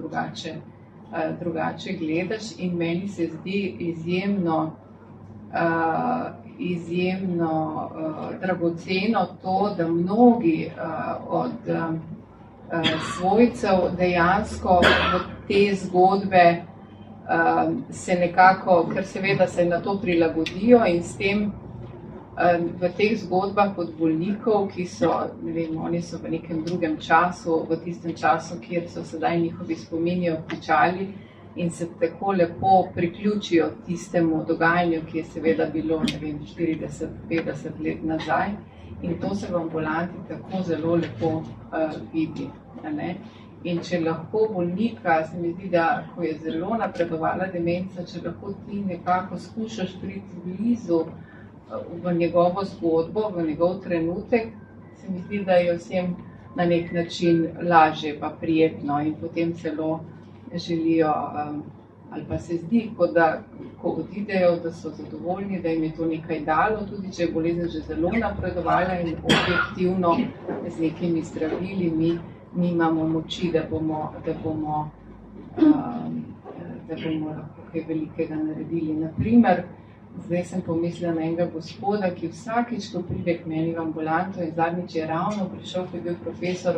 drugače gledaš. In meni se zdi izjemno dragoceno to, da mnogi od svojcev dejansko v te zgodbe se nekako, ker seveda se na to prilagodijo in s tem v teh zgodbah od bolnikov, ki so, ne vem, oni so v nekem drugem času, v tistem času, kjer so sedaj njihovi spomini obtičali in se tako lepo priključijo tistemu dogajanju, ki je seveda bilo, ne vem, 40-50 let nazaj. In to se v ambulanti tako zelo lepo vidi. Ne? In če lahko bolnika, se mi zdi, da ko je zelo napredovala demenca, če lahko ti nekako skušaš priti blizu v njegovo zgodbo, v njegov trenutek, se mi zdi, da je vsem na nek način lažje pa prijetno in potem celo želijo, ali pa se zdi, kot da, ko odidejo, da so zadovoljni, da jim je to nekaj dalo, tudi če je bolezen že zelo napredovala in objektivno z nekimi zdravili mi nimamo moči, da bomo lahko kaj velikega naredili. Naprimer, zdaj sem pomislila na enega gospoda, ki vsakič, ko pride k meni v ambulanto in zadnjič je ravno prišel, ko je bil profesor,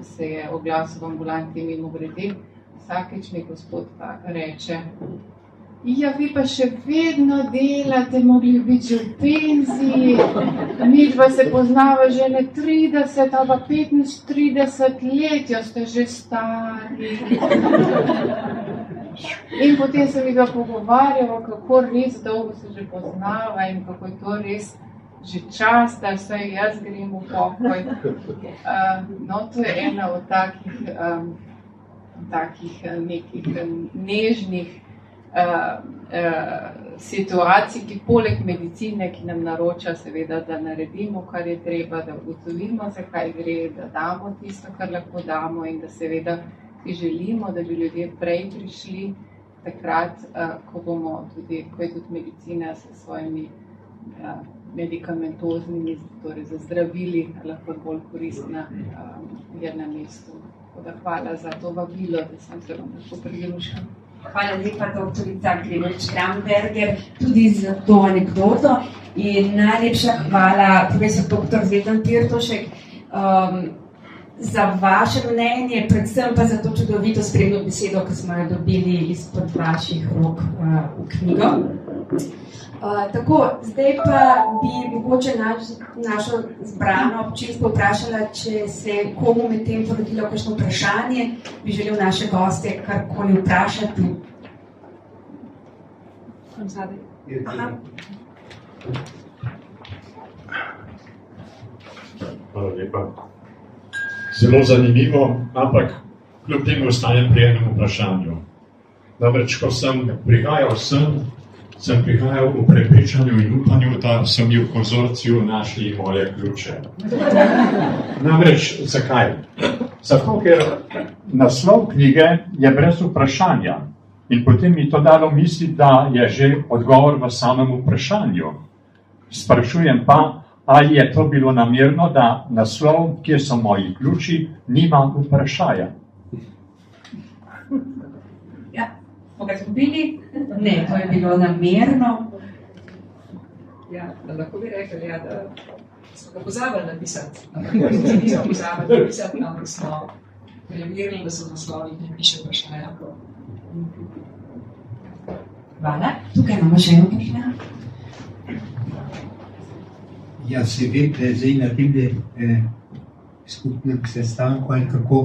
se je oglasil v ambulanti mimogrede, vsakič mi gospod pa reče: ja, vi pa še vedno delate, mogli biti že v penziji, midva se poznava že ne 30, ali pa 35 let, jo ste že stari. In potem se mi ga pogovarjamo, kako res dolgo se že poznava in kako je to res že čas, da vsaj jaz grem v pokoj. No, to je ena od takih nekih nežnih situacij, ki poleg medicine, ki nam naroča seveda, da naredimo, kar je treba, da ugotovimo, zakaj gre, da damo tisto, kar lahko damo in da seveda si želimo, da bi ljudje prej prišli takrat, ko je tudi medicina s svojimi medikamentoznimi, torej za zdravili, lahko bolj koristna je na mestu. Hvala za to vabilo, da sem se vam lahko pridružila. Hvala lepa, doktorica Gregovič-Kramberger, tudi za to anekdoto in najlepša hvala, profesor dr. Zvezdan Pirtošek, za vaše mnenje, predvsem pa za to čudovito spremno besedo, ki smo jo dobili izpod vaših rok v knjigo. Tako, zdaj pa bi mogoče našo zbrano občinstvo vprašala, če se komu med tem porodilo kakšno vprašanje, bi želel naše goste karkoli vprašati. Hvala lepa. Zelo zanimivo, ampak kljub temu ostanem pri enem vprašanju. Namreč, ko sem prihajal sem prihajal v prepričanju in upanju, da so mi v konzorciju našli moje ključe. Namreč, zakaj? Zato, ker naslov knjige je brez vprašanja in potem mi to dalo misliti, da je že odgovor v samem vprašanju. Sprašujem pa, ali je to bilo namerno, da naslov, kjer so moji ključi, nima vprašanja. Smo ga izgubili? Ne, to je bilo namerno. Ja, lahko bi rekli, da smo ga pozabili napisati. Nismo pozabili napisati, ampak smo preverili, da so naslovi, ki ne piše vprašanja. Hvala. Tukaj imamo še eno vprašanje. Ja, se vem, da je zdaj na tem skupnem sestanku ali kako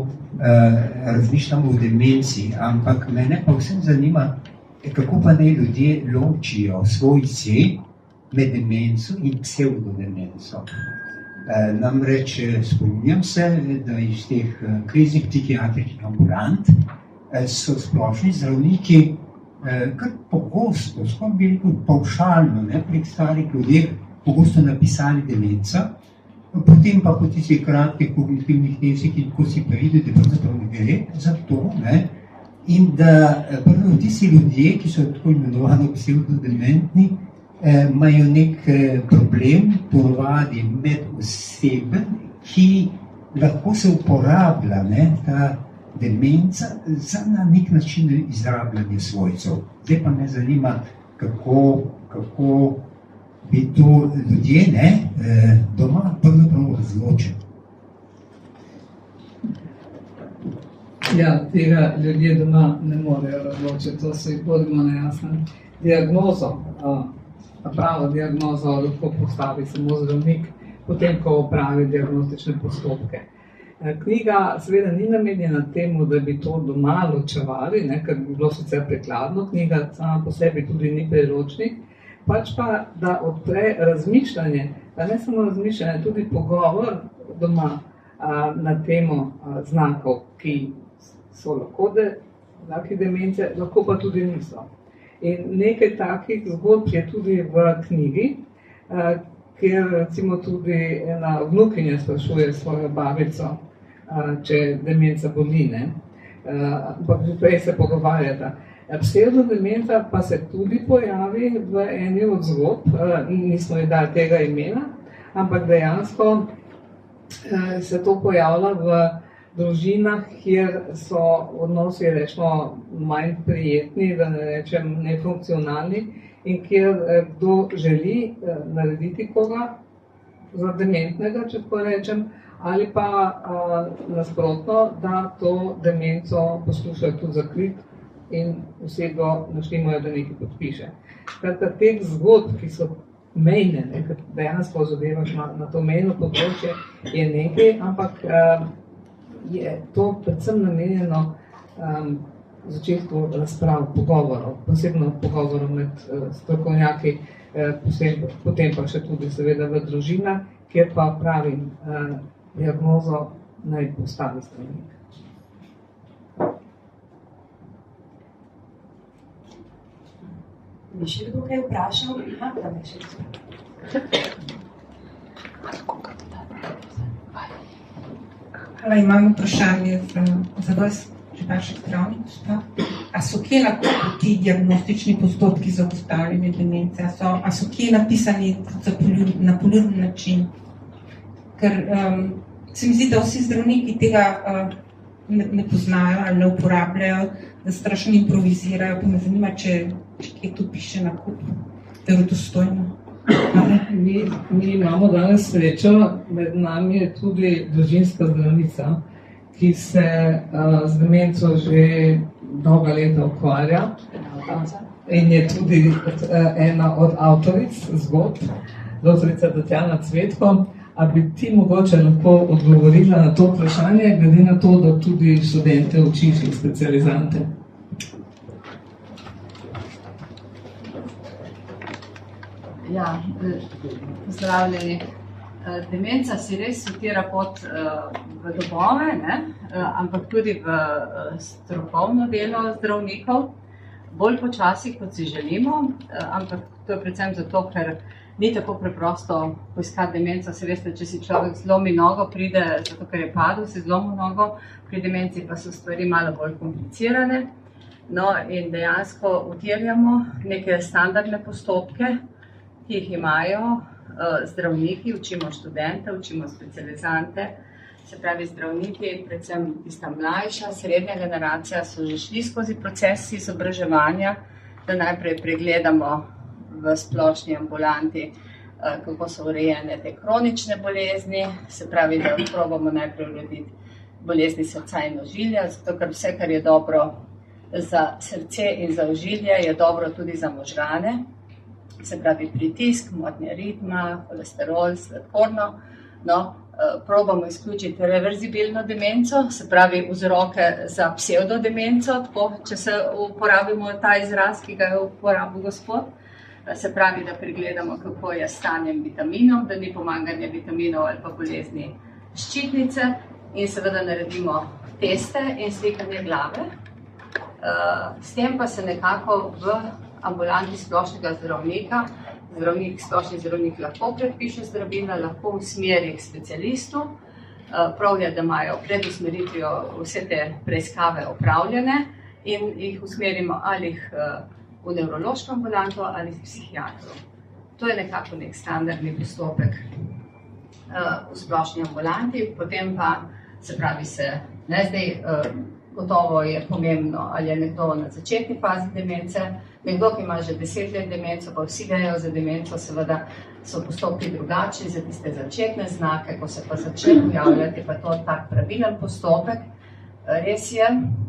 razmišljamo o demenci, ampak mene pa vsem zanima, kako pa naj ljudje ločijo svoj svet med demenco in psevdodemenco. Namreč spominjam se, da iz teh kriznih psihiatričnih ambulant so splošni zdravniki kar pogosto, skoraj bi rekel pavšalno, pri starih ljudeh pogosto napisali demenca, potem pa po tistih kratkih kognitivnih testih in tako si pa videli, da pravzaprav ne gre za to, in da prvo tisti ljudje, ki so tako imenovani psevdodementni, imajo nek problem, ponovadi medoseben, ki lahko se uporablja, ta demenca, za na nek način izrabljanje svojcev. Zdaj pa me zanima, kako bi to ljudje doma pravzaprav razločili. Ja, tega ljudje doma ne morejo razločiti, to se jih bodimo nejasni. Diagnozo, pravo diagnozo lahko postavi samo zdravnik, potem ko opravi diagnostične postopke. Knjiga seveda ni namenjena temu, da bi to doma ločevali, ker bi bilo sicer prikladno, knjiga sama po sebi tudi ni priročnik, pač pa, da odpre razmišljanje, pa ne samo razmišljanje, tudi pogovor doma na temo znakov, ki so lahko znaki demence, lahko pa tudi niso. In nekaj takih zgodb je tudi v knjigi, kjer recimo tudi ena vnukinja sprašuje svojo babico, če demenca boli, ampak že prej se pogovarjata. Psevdodemenca pa se tudi pojavi v eni od zgodb, nismo ji dali tega imena, ampak dejansko se to pojavlja v družinah, kjer so odnosi, rečemo, manj prijetni, da ne rečem nefunkcionalni, in kjer kdo želi narediti koga za dementnega, če tako rečem, ali pa nasprotno, da to demenco poskušajo tudi zakriti in osebo naštemajo, da nekaj podpiše. Skratka, teh zgodb, ki so mejne, ker dejansko zadevaš na to mejno področje, je nekaj, ampak je to predvsem namenjeno začetku razprav, pogovorov, posebno pogovorov med strokovnjaki, potem pa še tudi seveda v družinah, kjer pa pravim diagnozo naj postavi zdravnik. Bi še kdo kaj vprašal? Da me še Hvala, imam vprašanje za vas, že vaših zdravnikov. A so kje lahko ti diagnostični postopki za ugotavljanje demence? A so kje napisani na poljuben način? Ker se mi zdi, da vsi zdravniki tega ne poznajo ali ne uporabljajo, da strašno improvizirajo, pa me zanima, če kje tu piše na kup, verodostojno. Mi imamo danes srečo, med nami je tudi družinska zdravnica, ki se z demenco že dolga leta ukvarja in je tudi ena od avtoric zgodb, doktorica Tatjana Cvetko. A bi ti mogoče lahko odgovorila na to vprašanje, glede na to, da tudi študente učiš in specializante? Ja, pozdravljeni. Demenca si res sortira pot v domove, ampak tudi v strokovno delo zdravnikov, bolj počasi, kot si želimo, ampak to je predvsem zato, ker ni tako preprosto poiskati demenco. Se veste, če si človek zlomi nogo, pride, zato ker je padel, si zlomil nogo, pri demenci pa so stvari malo bolj komplicirane. No, in dejansko utirjamo neke standardne postopke, ki jih imajo zdravniki, učimo študente, učimo specializante. Se pravi, zdravniki, predvsem tista mlajša, srednja generacija, so že šli skozi proces izobraževanja, da najprej pregledamo v splošni ambulanti, kako so urejene te kronične bolezni, se pravi, da probamo najprej urediti bolezni srca in ožilja, zato ker vse, kar je dobro za srce in za ožilje, je dobro tudi za možgane, se pravi pritisk, motnje ritma, holesterol, sladkorno. No, probamo izključiti reverzibilno demenco, se pravi vzroke za psevdodemenco, tako, če se uporabimo ta izraz, ki ga je uporabil gospod. Se pravi, da pregledamo, kako je s stanjem vitaminov, da ni pomanjkanje vitaminov ali pa bolezni ščitnice, in seveda naredimo teste in slikanje glave. S tem pa se nekako v ambulanti splošnega zdravnika, splošni zdravnik lahko predpiše zdravila, lahko usmeri k specialistu. Prav je, da imajo pred usmeritvijo vse te preiskave opravljene in jih usmerimo ali v nevrološko ambulanto ali v psihiatru. To je nekako nek standardni postopek v splošni ambulanti, potem pa se pravi gotovo je pomembno, ali je nekdo na začetni fazi demence, nekdo, ki ima že 10 let demenco, pa vsi vejo za demenco, seveda so postopki drugačni za tiste začetne znake, ko se pa začne pojavljati, pa to tak pravilen postopek. Res je,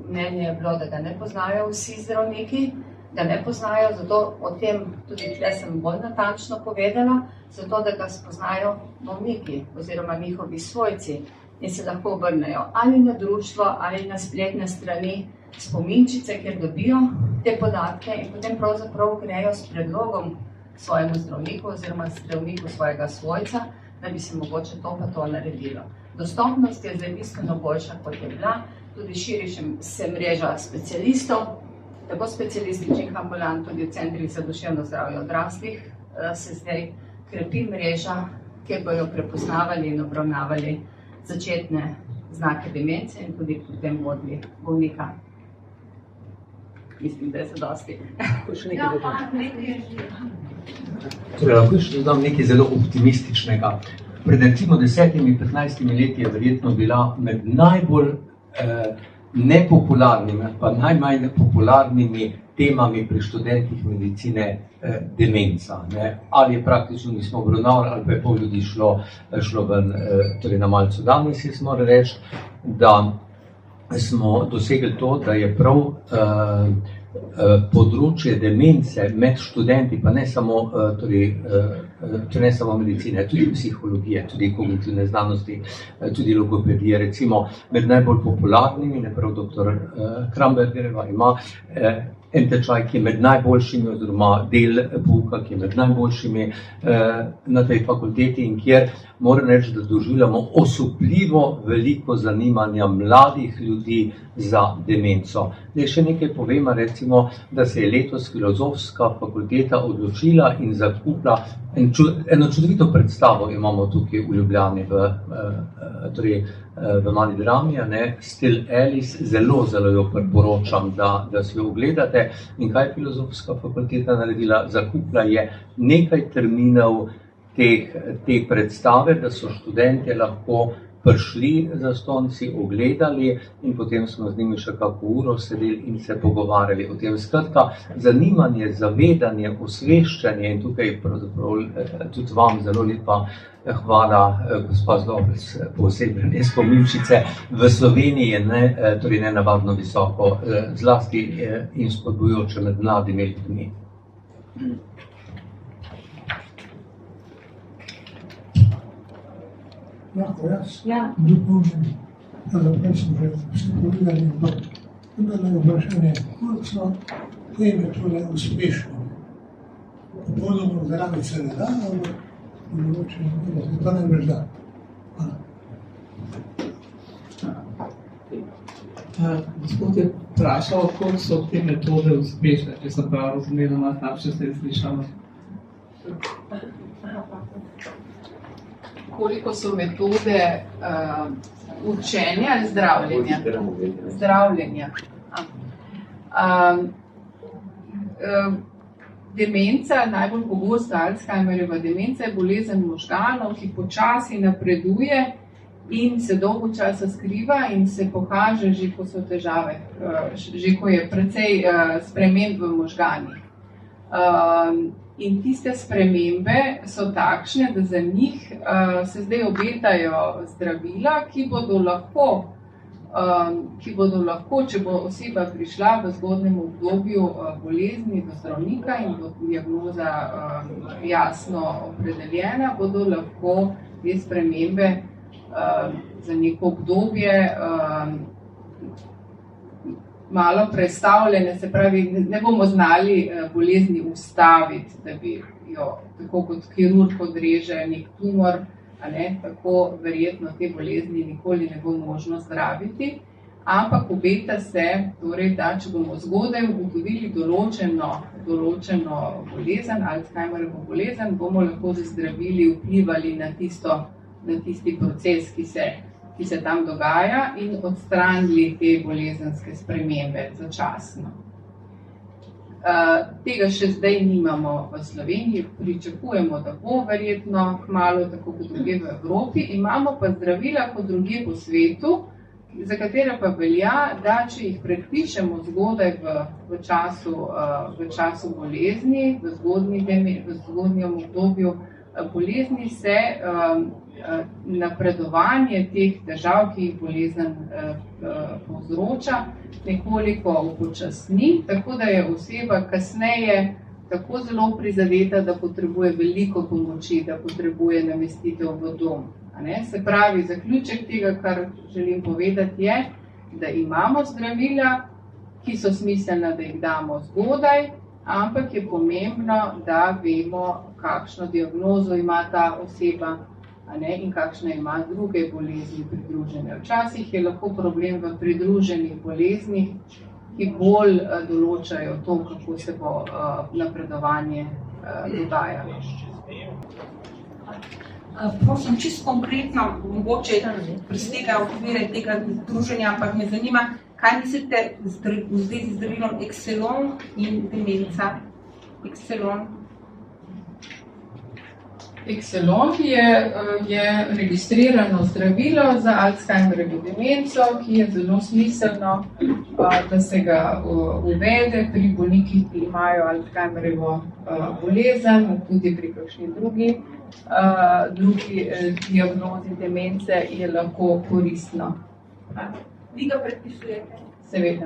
mnenje je bilo, da ga ne poznajo vsi zdravniki, ga ne poznajo, zato o tem tudi tle sem bolj natančno povedala, zato da ga spoznajo bolniki oziroma njihovi svojci in se lahko obrnejo ali na društvo ali na spletne strani spominčice, kjer dobijo te podatke in potem pravzaprav grejo s predlogom svojemu zdravniku oziroma zdravniku svojega svojca, da bi se mogoče to pa to naredilo. Dostopnost je zdaj bistveno boljša, kot je bila, tudi širi se mreža specialistov, tako specialističnih ambulant, tudi v centrih za duševno zdravje odraslih se zdaj krepi mreža, kjer bojo prepoznavali in obravnavali začetne znake demence in tudi potem vodili bolnika. Mislim, da je zadosti. Lahko še dodam nekaj zelo optimističnega. Pred recimo 10-15 leti je verjetno bila med najbolj nepopularnimi, pa najmanj popularnimi temami pri študentih medicine demenca. Ali je praktično nismo obravnavali, ali pa je pol ljudi šlo ven, torej na malcu. Danes jaz moram reči, da smo dosegli to, da je prav področje demence med študenti, pa ne samo, ne samo medicine, tudi psihologije, tudi kognitivne znanosti, tudi logopedije, recimo med najbolj popularnimi, prav dr. Krambergerjeva ima en tečaj, ki je med najboljšimi, oziroma del pouka, ki je med najboljšimi na tej fakulteti in kjer moram reči, da doživljamo osupljivo veliko zanimanja mladih ljudi za demenco. Še nekaj povem, recimo, da se je letos Filozofska fakulteta odločila in zakupila eno čudovito predstavo, imamo tukaj v Ljubljani v Mali drami, Still Alice, zelo jo priporočam, da si jo ogledate. In kaj je Filozofska fakulteta naredila? Zakupila je nekaj terminov te predstave, da so študentje lahko prišli zastonci, ogledali in potem smo z njimi še kako uro sedeli in se pogovarjali o tem. Skratka, zanimanje, zavedanje, osveščanje in tukaj pravzaprav tudi vam zelo lepa hvala, gospa Zlobec, posebej spominčice. V Sloveniji je torej nenavadno visoko, zlasti in spodbujoče med mladimi ljudmi. Lahko jaz dopolnim, da sem že vse povedali, ampak imamo vprašanje, koliko so te metode uspešne. Popolnoma zdraviti se ne da, ampak mogoče to ne več da. Gospod je vprašal, koliko so te metode uspešne, če sem prav razumela, najslabše se je slišala. Koliko so metode učenja ali zdravljenja? Zdravljenja. Demenca, najbolj pogosta Alzheimerjeva demenca, je bolezen možganov, ki počasi napreduje in se dolgo časa skriva in se pokaže že, ko so težave, že ko je precej sprememb v možganih. In tiste spremembe so takšne, da za njih se zdaj obetajo zdravila, ki bodo lahko ki bodo lahko, če bo oseba prišla v zgodnem obdobju bolezni do zdravnika in bo diagnoza jasno opredeljena, bodo lahko te spremembe za neko obdobje malo prestavljene, se pravi, ne bomo znali bolezni ustaviti, da bi jo, tako kot kirurg odreže nek tumor, tako verjetno te bolezni nikoli ne bo možno zdraviti, ampak obeta se, torej, da če bomo zgodaj ugotovili določeno bolezen, Alzheimerjevo bolezen, bomo lahko z zdravili vplivali na tisti proces, ki se tam dogaja in odstranili te bolezenske spremembe začasno. Tega še zdaj nimamo v Sloveniji, pričakujemo, da bo verjetno kmalu, tako kot druge v Evropi, imamo pa zdravila kot druge po svetu, za katere pa velja, da če jih predpišemo zgodaj v času bolezni, v zgodnjem obdobju bolezni, se napredovanje teh težav, ki jih bolezen povzroča, nekoliko upočasni, tako da je oseba kasneje tako zelo prizadeta, da potrebuje veliko pomoči, da potrebuje namestitev v dom. Se pravi, zaključek tega, kar želim povedati, je, da imamo zdravila, ki so smiselna, da jih damo zgodaj, ampak je pomembno, da vemo, kakšno diagnozo ima ta oseba in kakšne ima druge bolezni pridružene. Včasih je lahko problem v pridruženih boleznih, ki bolj določajo to, kako se bo napredovanje dogajalo. Prosim, čisto konkretno, mogoče presega okvire tega druženja, ampak me zanima, kaj mislite v zvezi z zdravilom Exelon in demenca? Exelon je registrirano zdravilo za Alzheimerjevo demenco, ki je zelo smiselno, da se ga uvede pri bolnikih, ki imajo Alzheimerjevo bolezen, tudi pri kakšni drugi diagnozi demence je lahko koristno. Vi ga predpisujete? Seveda.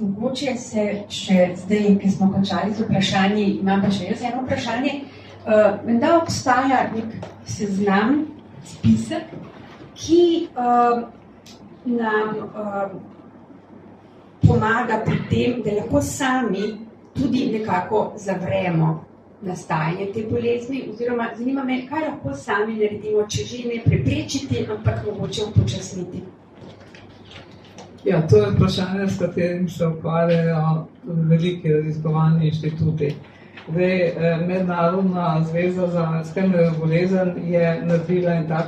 Mogoče se še zdaj, ki smo končali z vprašanji, imam pa še jaz eno vprašanje. Menda obstaja nek seznam, spisek, ki nam pomaga pri tem, da lahko sami tudi nekako zavremo nastajanje te bolezni, oziroma zanima me, kaj lahko sami naredimo, če že ne preprečiti, ampak mogoče upočasniti. Ja, to je vprašanje, s katerim se ukvarjajo veliki raziskovalni inštituti. Mednarodna zveza za Alzheimerjevo bolezen je naredila en tak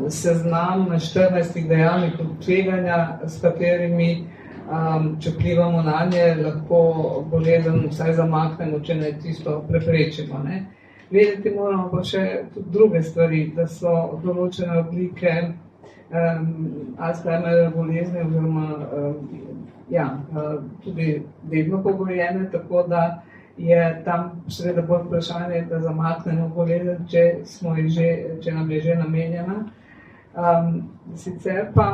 seznam 14 dejavnikov tveganja, s katerimi, če vplivamo na nje, lahko bolezen vsaj zamaknemo, če ne tisto preprečimo. Vedeti moramo pa še tudi druge stvari, da so določene oblike Alzheimerjeve bolezni oziroma tudi delno pogojene, tako da je tam seveda bolj vprašanje, da zamaknemo bolezen, če nam je že namenjena. Sicer pa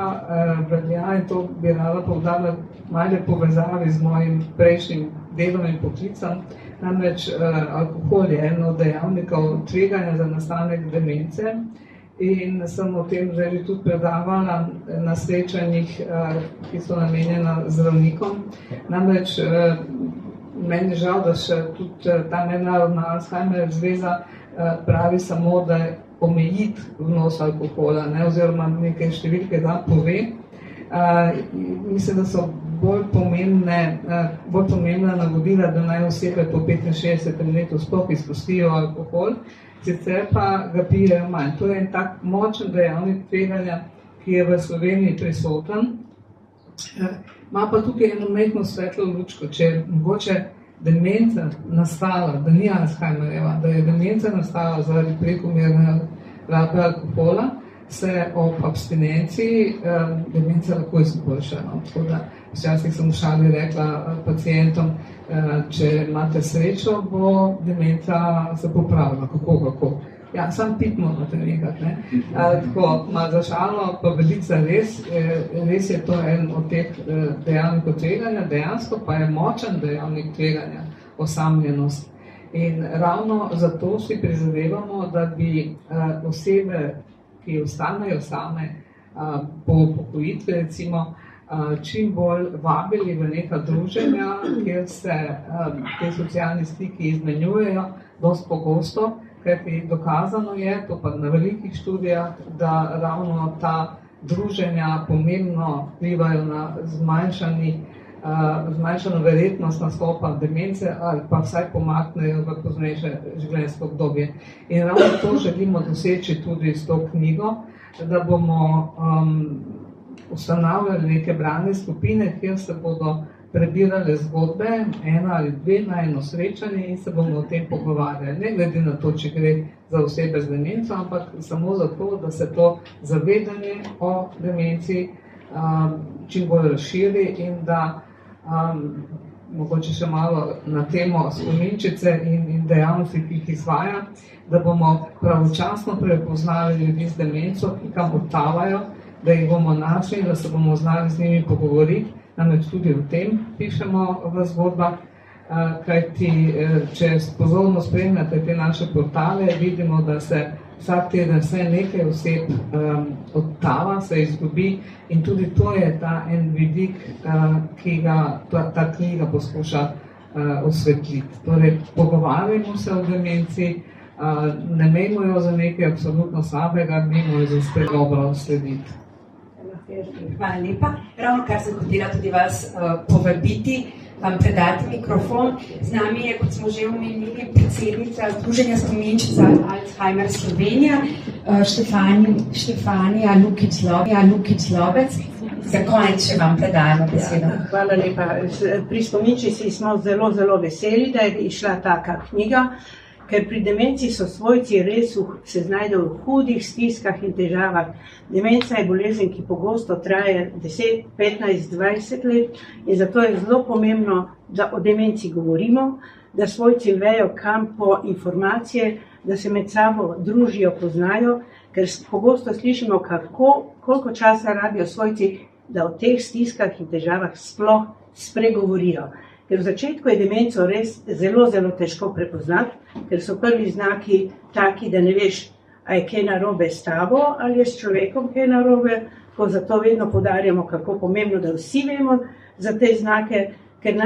velja, in to bi rada poudarila, malo povezavi z mojim prejšnjim delom in poklicem, namreč alkohol je eno od dejavnikov tveganja za nastanek demence. In sem o tem že tudi predavala na srečanjih, ki so namenjena zdravnikom. Namreč meni je žal, da še tudi ta mednarodna Alzheimerjeva zveza pravi samo, da je omejiti vnos alkohola, oziroma nekaj številke da pove. Mislim, da so bolj pomembna navodila, da naj osebe po 65 letu sploh izpustijo alkohol, sicer pa ga pijejo manj. To je en tak močen dejavnik tveganja, ki je v Sloveniji prisoten. Ima pa tukaj eno majhno svetlo lučko, če je mogoče demenca nastala, da ni Alzheimerjeva, da je demenca nastala zaradi prekomerne rabe alkohola, se ob abstinenciji demenca lahko izboljša. Tako da včasih sem v šali rekla pacientom, če imate srečo, bo demenca se popravila, kako. Ja, sam pit morate nekako, ne. Tako, malo za šalo, pa veliko za res. Res je to en od teh dejavnikov tveganja, dejansko pa je močen dejavnik tveganja osamljenost. In ravno zato si prizadevamo, da bi osebe, ki ostanejo same po upokojitvi, recimo, čim bolj vabili v neka druženja, kjer se te socialni stiki izmenjujejo dosti pogosto, kajti dokazano je, to pa na velikih študijah, da ravno ta druženja pomembno vplivajo na zmanjšano verjetnost nastopa demence ali pa vsaj pomaknejo v poznejše življenjsko obdobje. In ravno to želimo doseči tudi s to knjigo, da bomo ustanavljali neke bralne skupine, kjer se bodo prebirale zgodbe, ena ali dve na eno srečanje in se bomo o tem pogovarjali. Ne glede na to, če gre za osebe z demenco, ampak samo zato, da se to zavedanje o demenci čim bolj razširi in da mogoče še malo na temo spominčice in dejavnosti, ki jih izvaja, da bomo pravočasno prepoznali ljudi z demenco, ki kam odtavajo, da jih bomo našli, da se bomo znali z njimi pogovoriti. Namreč tudi o tem pišemo v zgodbah, kajti če pozorno spremljate te naše portale, vidimo, da se vsak teden vse nekaj oseb odtava, se izgubi in tudi to je ta en vidik, ki ga ta knjiga poskuša osvetliti. Torej, pogovarjamo se o demenci, ne menimo jo za nekaj absolutno slabega, menimo jo za spet dobro slediti. Hvala lepa. Ravno kar sem hotela tudi vas povabiti, vam predati mikrofon. Z nami je, kot smo že omenili, predsednica Združenja spominčic Alzheimer Slovenija, Štefanija Lukić-Lobec. Za konec še vam predajamo besedo. Hvala lepa. Pri spominčici smo zelo, zelo veseli, da je išla taka knjiga, ker pri demenci so svojci res se znajdejo v hudih stiskah in težavah. Demenca je bolezen, ki pogosto traja 10, 15, 20 let in zato je zelo pomembno, da o demenci govorimo, da svojci vejo, kam po informacije, da se med sabo družijo, poznajo, ker pogosto slišimo, koliko časa rabijo svojci, da o teh stiskah in težavah sploh spregovorijo. Ker v začetku je demenco res zelo, zelo težko prepoznati, ker so prvi znaki taki, da ne veš, a je kaj narobe s tabo ali je s človekom kaj narobe, ko zato vedno poudarjamo, kako pomembno, da vsi vemo za te znake, ker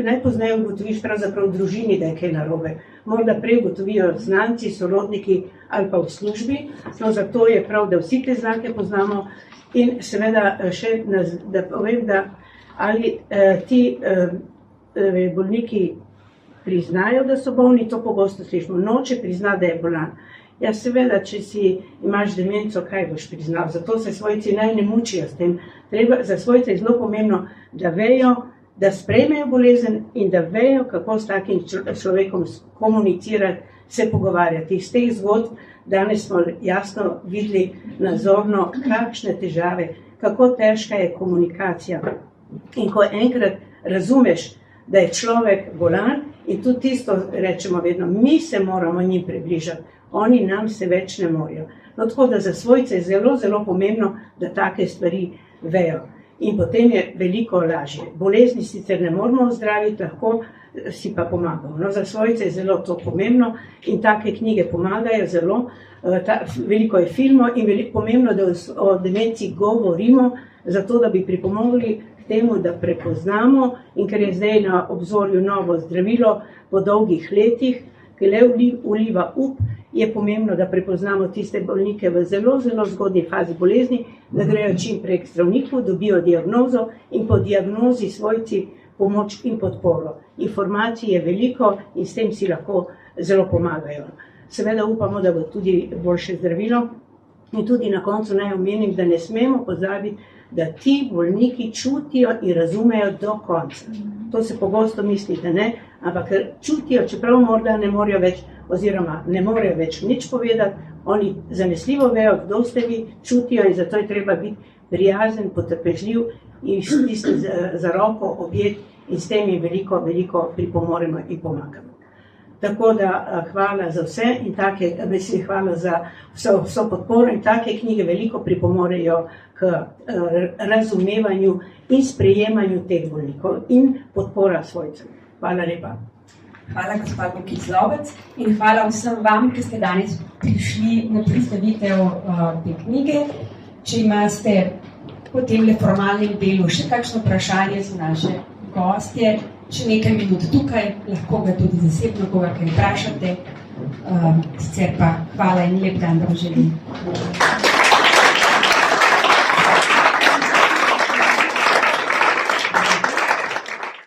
najpozneje ugotoviš pravzaprav v družini, da je kaj narobe. Morda prej ugotovijo znanci, sorodniki ali pa v službi, no zato je prav, da vsi te znake poznamo in seveda še, da povem, da ali ti bolniki priznajo, da so bolni, to pogosto slišimo. Noče prizna, da je bolan. Ja, seveda, če imaš demenco, kaj boš priznal? Zato se svojci naj ne mučijo s tem. Za svojce je zelo pomembno, da vejo, da sprejmejo bolezen in da vejo, kako s takim človekom komunicirati, se pogovarjati. Iz teh zgodb danes smo jasno videli nazorno, kakšne težave, kako težka je komunikacija. In ko enkrat razumeš, da je človek bolan in tudi tisto rečemo vedno, mi se moramo njim približati, oni nam se več ne morejo. No, tako da za svojce je zelo, zelo pomembno, da take stvari vejo. In potem je veliko lažje. Bolezni sicer ne moramo ozdraviti, lahko si pa pomagamo. No, za svojce je zelo to pomembno in take knjige pomagajo zelo. Veliko je filmov in veliko pomembno, da o demenci govorimo, zato da bi pripomogli temu, da prepoznamo in ker je zdaj na obzorju novo zdravilo po dolgih letih, ki le vliva up, je pomembno, da prepoznamo tiste bolnike v zelo, zelo zgodnji fazi bolezni, da grejo čim prej k zdravniku, dobijo diagnozo in po diagnozi svojci pomoč in podporo. Informacij je veliko in s tem si lahko zelo pomagajo. Seveda upamo, da bo tudi boljše zdravilo in tudi na koncu naj omenim, da ne smemo pozabiti, da ti bolniki čutijo in razumejo do konca. To se pogosto misli, da ne, ampak čutijo, čeprav morda ne morejo več, oziroma ne morejo več nič povedati, oni zanesljivo vejo, kdo ste vi, čutijo in zato je treba biti prijazen, potrpežljiv in stisniti za roko, objeti in s tem jim veliko, veliko pripomoremo in pomagamo. Tako da hvala za vse in take, hvala za vso podporo in take knjige veliko pripomorejo k razumevanju in sprejemanju teh bolnikov in podpora svojcev. Hvala lepa. Hvala, gospod Bokic Lobec, in hvala vsem vam, ki ste danes prišli na predstavitev te knjige. Če imate po tem formalnem delu še kakšno vprašanje za naše gostje, še nekaj minut tukaj, lahko ga tudi zasebno koga kaj vprašate. Sicer pa hvala in lep dan vam želim.